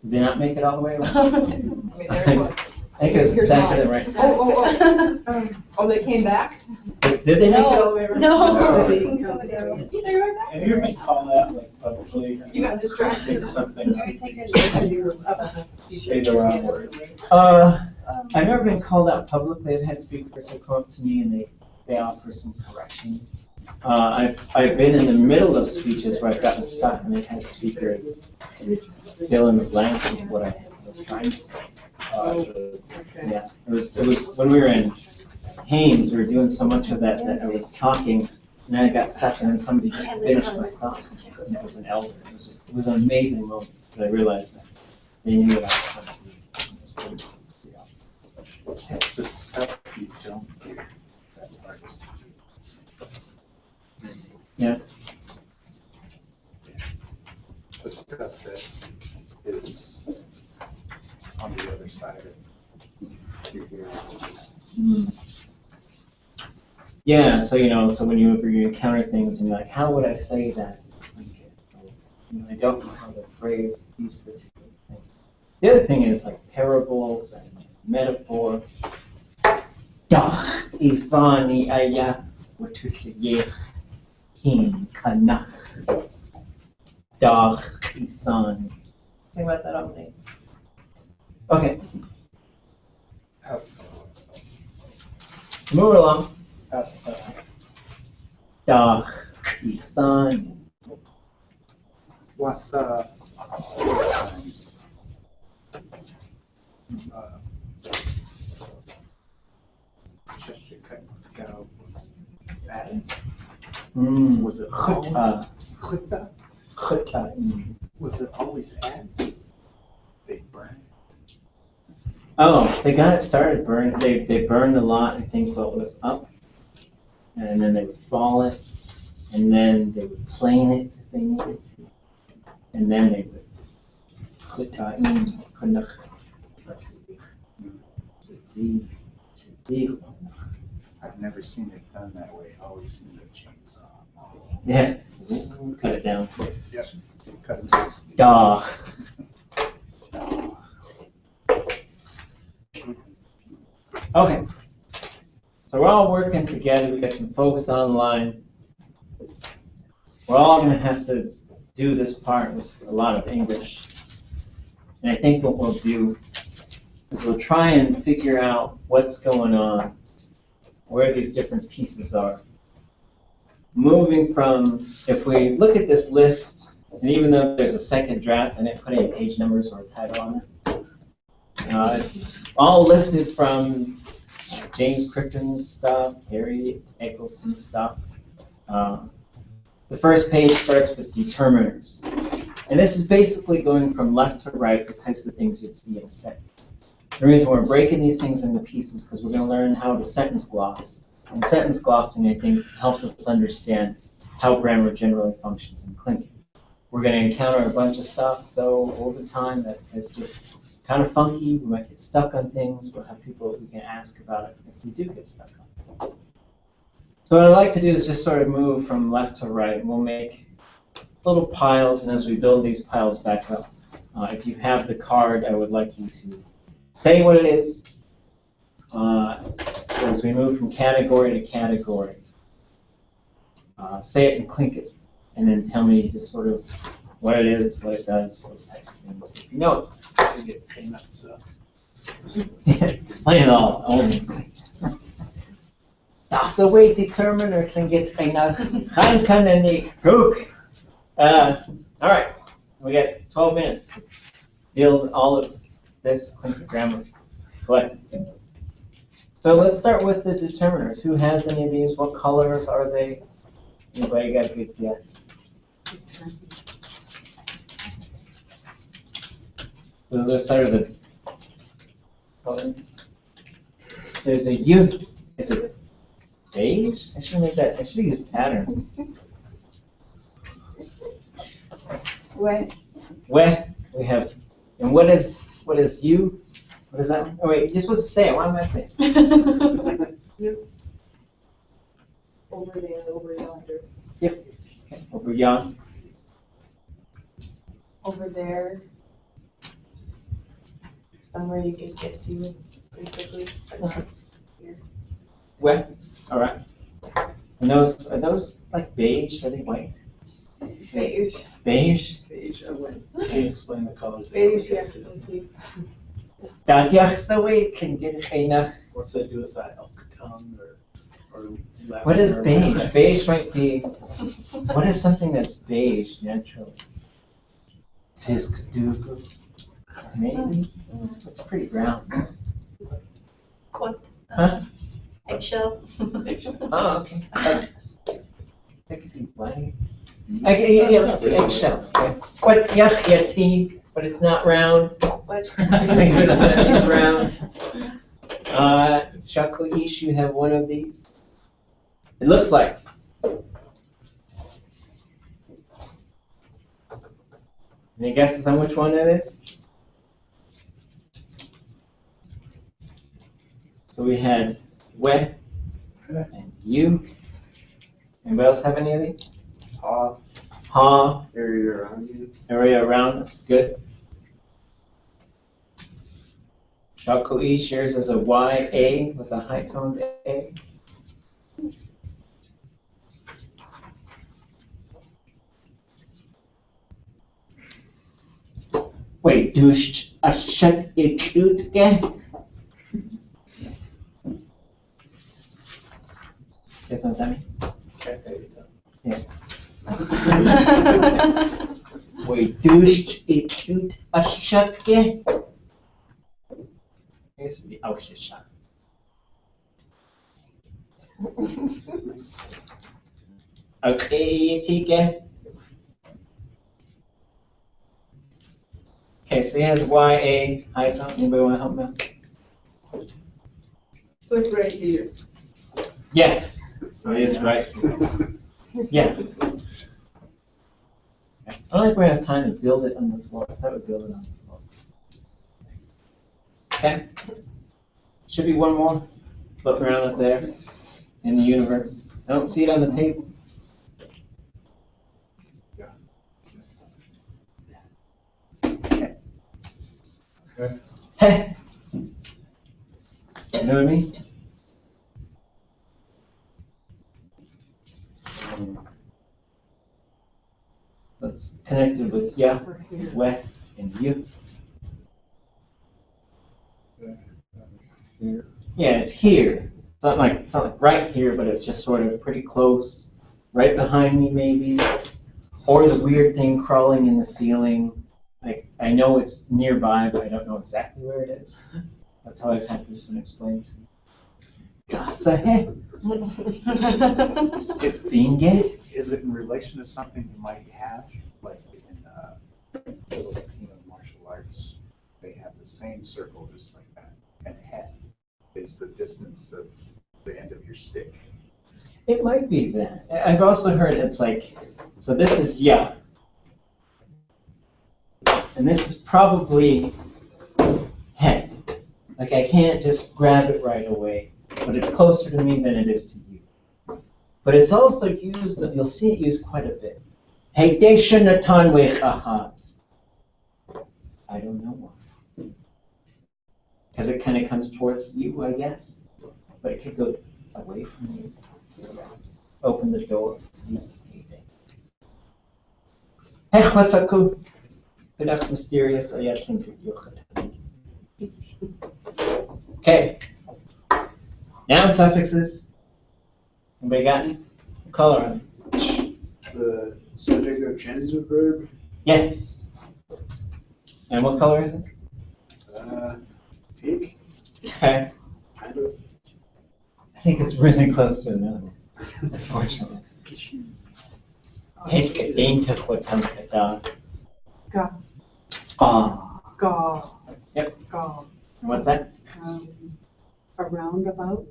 they not make it all the way around? I think it's stacked it right. Oh, they came back? Did they make it all the way around? No. They didn't come there. Have you ever been called out like publicly? You got distracted. Something. Say the wrong word. I've never been called out publicly. I've had speakers who come up to me and they offer some corrections. I've been in the middle of speeches where I've gotten stuck and I've had speakers fill in the blanks with what I was trying to say. Yeah, it was when we were in Haynes, we were doing so much of that I was talking, and then I got stuck, and then somebody just finished my thought, and it was an elder. It was an amazing moment because I realized that they knew what I was trying to do. It was pretty awesome. It's the stuff you don't hear that's hardest to do. Yeah. The stuff that is on the other side of you hear. Yeah, so so when you encounter things and you're like, how would I say that? I don't know how to phrase these particular things. The other thing is like parables and metaphor. Isani aya hin kanach. Isani. Think about that all day. Okay. Move along. Isani. What's times? Go ads. Was it always Was it always ads? They burned. Oh, they got it started burning. They burned a lot. I think what was up, and then they would fall it, and then they would plane it if they needed to, and then they would I've never seen it done that way. I always seen a chainsaw. Yeah, cut it down. Yep, cut it down. Duh. Okay, so we're all working together. We got some folks online. We're all going to have to do this part with a lot of English. And I think what we'll do is we'll try and figure out what's going on, where these different pieces are. Moving from, if we look at this list, and even though there's a second draft, I didn't put any page numbers or a title on it. It's all lifted from James Crichton's stuff, Harry Eccleston's stuff. The first page starts with determiners. And this is basically going from left to right, the types of things you'd see in a sentence. The reason we're breaking these things into pieces because we're going to learn how to sentence gloss. And sentence glossing, I think, helps us understand how grammar generally functions in Tlingit. We're going to encounter a bunch of stuff, though, over time that is just kind of funky. We might get stuck on things. We'll have people who can ask about it if we do get stuck on it. So what I like to do is just sort of move from left to right. We'll make little piles, and as we build these piles back up, if you have the card, I would like you to say what it is as we move from category to category. Say it in Tlingit, and then tell me just sort of what it is, what it does, those types of things. If you know it. Explain it all, only. Das a way determiner Tlingit Han kan en cook. All right, we got 12 minutes to build all of this Tlingit grammar collectively. So let's start with the determiners. Who has any of these? What colors are they? Anybody got a good guess? Those are sort of the color. There's a U. Is it beige? I should make that. I should use patterns. Where? Where we have, and what is U? What is that one? Oh wait, you're supposed to say it. Why am I saying it? You. Over there, over yonder. Yep. Okay. Over yon. Over there, just somewhere you could get to pretty quickly. But not here. Where? All right. And those are those like beige? Are they white? Beige. Beige. Beige, I went. Can you explain the colors? Beige, yeah, let's see. Can get enough. What's that do? Is that Áak'wtaatseen or What is beige? Beige might be. What is something that's beige naturally? Tsiskadugu. Maybe. It's pretty brown. Huh? Eggshell. Oh, okay. That could be white. Okay, yeah, let's do eggshell. Okay. What yachti, but it's not round. What? It's round. Shakuish, you have one of these. It looks like. Any guesses on which one that is? So we had we and you. Anybody else have any of these? Ha. Area around you. Area around us. Good. Shaku'i shares as a YA with a high toned A. Wait, douche a shut it out again. Guess what that means? Okay, there you go. Yeah. Wait, douche it out a shut again. I guess it'd be Auschwitz. Okay, Tika. Okay, so he has YA high tone. Anybody want to help me out? So it's right here. Yes, it is right. Yeah. I don't think we're going to have time to build it on the floor. I thought we'd build it on the floor. Okay. Should be one more floating around up there in the universe. I don't see it on the table. Okay. Hey. You know what I mean? Let's connect it with yeah, we, and you. Here. Yeah, it's here. It's not like right here, but it's just sort of pretty close. Right behind me, maybe. Or the weird thing crawling in the ceiling. Like, I know it's nearby, but I don't know exactly where it is. That's how I've had this one explained to me. Is it in relation to something you might have? Like in Filipino martial arts, they have the same circle just like that. And head is the distance of the end of your stick. It might be that. I've also heard it's like, so this is ya. And this is probably head. Like I can't just grab it right away, but it's closer to me than it is to you. But it's also used, you'll see it used quite a bit. I don't know why. Because it kind of comes towards you, I guess. But it could go away from you. Open the door. Uses anything. Wasaku. Enough mysterious. Okay. Noun suffixes. Anybody got any? What color on it? The subject of transitive verb. Yes. And what color is it? Pink. Okay. Kind of. I think it's really close to another one, unfortunately. Ga. Ga. Yep. Ga. And what's that? A roundabout.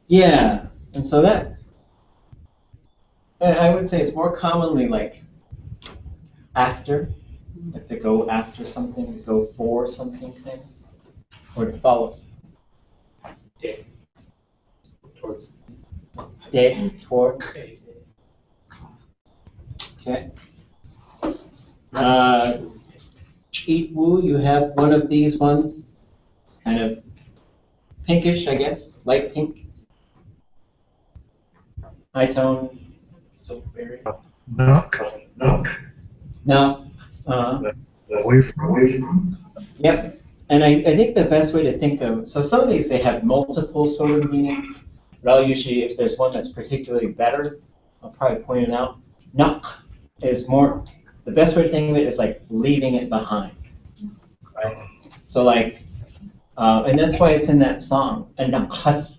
Yeah. And so that, I would say it's more commonly like after, like to go after something, to go for something kind of, or to follow something. Towards. Towards. Okay. Eat woo, you have one of these ones, kind of pinkish, I guess, light pink. High tone. Silkberry. No. No. Away from. Yep. And I think the best way to think of, so some of these, they have multiple sort of meanings, but I'll usually, if there's one that's particularly better, I'll probably point it out. Nak is more, the best way to think of it is like leaving it behind, right? So like, and that's why it's in that song, and nakhas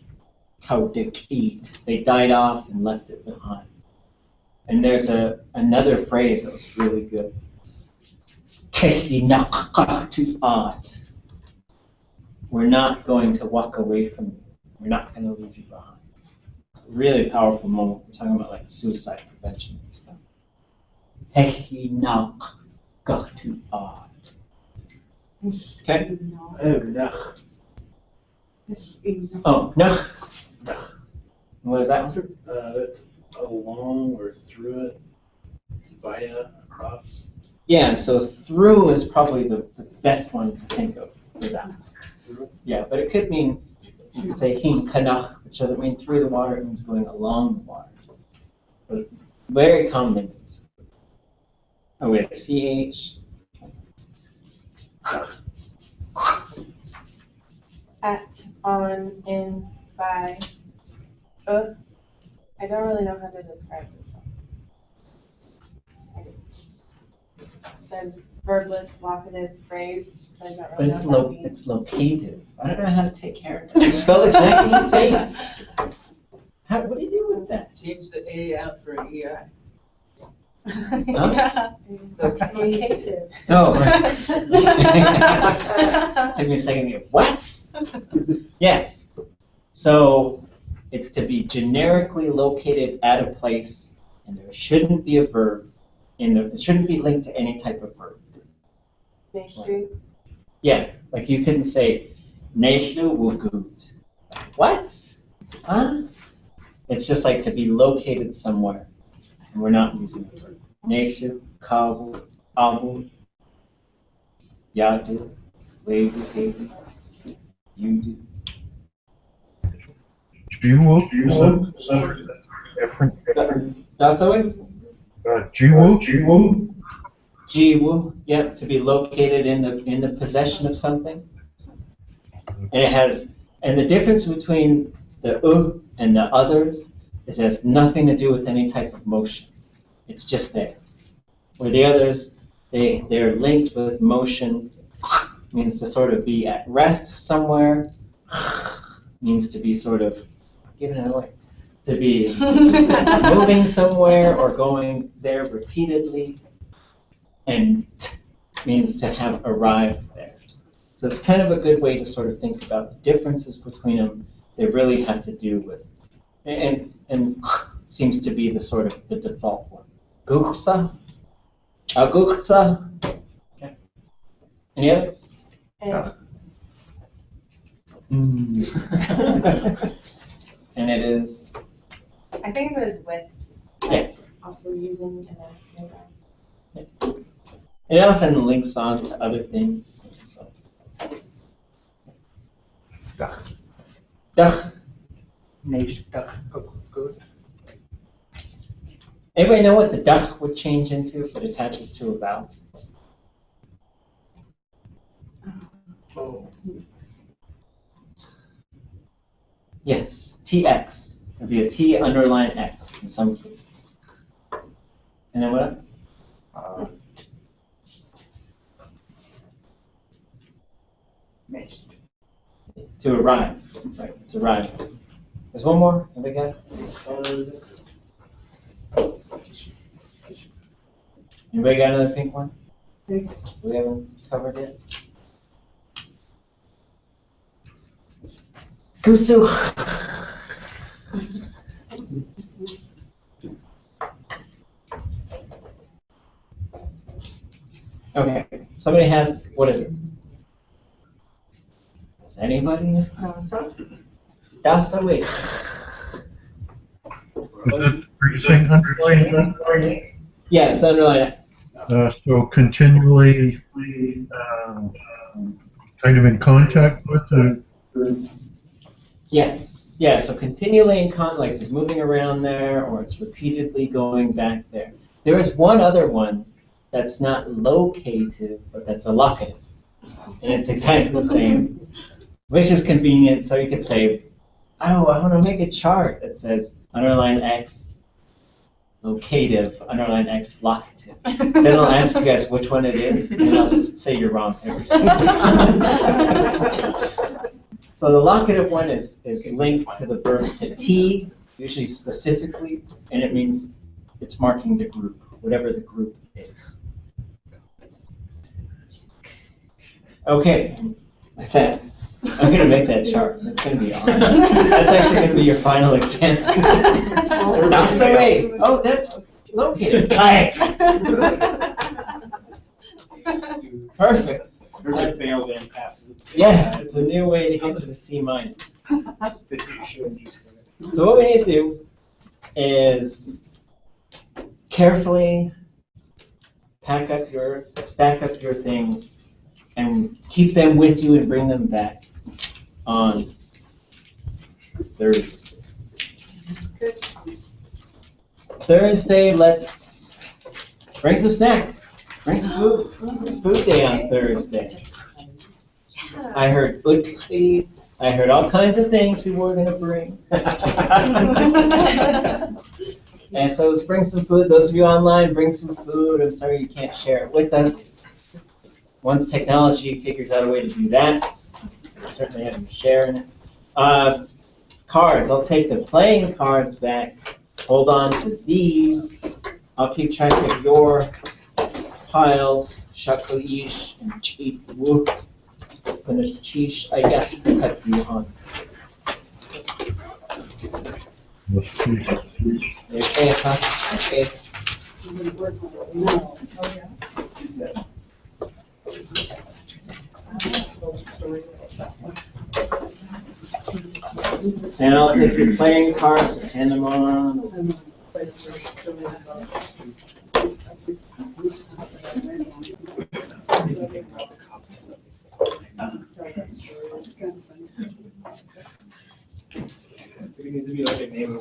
kaudik, they died off and left it behind. And there's another phrase that was really good. Áak'wtaatseen. We're not going to walk away from you. We're not going to leave you behind. Really powerful moment. We're talking about like suicide prevention and stuff. Áak'wtaatseen. Okay? Oh, no. What is that? That's along or through it, via, across. Yeah, so through is probably the best one to think of for that. Yeah, but it could mean, you could say hin kanach, which doesn't mean through the water, it means going along the water. But very commonly means. Oh, we have CH. At, on, in, by. I don't really know how to describe this one. It says verbless locative phrase. I don't But really know what that means. it's located. I don't know how to take care of it. You spell exactly the same. What do you do with that? Change the A out for an EI. Yeah. Locative. Oh, right. Took me a second to go, what? Yes. So it's to be generically located at a place, and there shouldn't be a verb in there. It shouldn't be linked to any type of verb. Nation. Yeah, like you couldn't say Neshu Wugut. What? Huh? It's just like to be located somewhere, and we're not using the verb. Neshu, Kawu, Amu, Yadu, Wedu, Hedu, Yudu. Jiwu, is that different? Dasawe? Jiwu. Jiwu, yep, to be located in the possession of something. And the difference between the and the others is it has nothing to do with any type of motion. It's just there. Where the others, they're linked with motion, means to sort of be at rest somewhere, means to be sort of, get it away, to be moving somewhere or going there repeatedly, and means to have arrived there. So it's kind of a good way to sort of think about the differences between them. They really have to do with, and seems to be the sort of the default one. Guksa, Áak'wtaatseen. Okay. Any others? And it is, I think it was with yes. also using an S in It often links on to other things. So. Dach. Good. Anybody know what the dach would change into if it attaches to a vowel? Oh. Yes, TX. It would be a T underline X in some cases. And then what else? To arrive. Right, it's arrive. There's one more. Have we got? Anybody got another pink one? We haven't covered it. Kusu. Okay, somebody has, what is it? Does anybody? That's the way. Are you saying underline? Yes, underline. So continually kind of in contact with the. Yes, yeah, so continually in like it's moving around there or it's repeatedly going back there. There is one other one that's not locative, but that's a locative. And it's exactly the same, which is convenient. So you could say, oh, I want to make a chart that says underline X locative, underline X locative. Then I'll ask you guys which one it is, and I'll just say you're wrong every single time. So the locative one is linked to the verb sati, usually specifically, and it means it's marking the group, whatever the group is. Okay, with that, I'm going to make that chart. It's going to be awesome. That's actually going to be your final exam. That's the way. Oh, that's located. Hi. Perfect. Everybody fails and passes. Yes, it's a new way to get to the C minus. So what we need to do is carefully stack up your things and keep them with you and bring them back on Thursday. Thursday, let's bring some snacks. Bring some food. It's food day on Thursday. I heard utli. I heard all kinds of things people were going to bring. And so let's bring some food. Those of you online, bring some food. I'm sorry you can't share it with us. Once technology figures out a way to do that, we'll certainly have you sharing it. Cards. I'll take the playing cards back. Hold on to these. I'll keep track of your piles. Shakalish and cheap whoop. Finish cheesh. I got to cut you on. Okay, huh? Okay. And I'll take your playing cards, just hand them on. It needs to be like a name.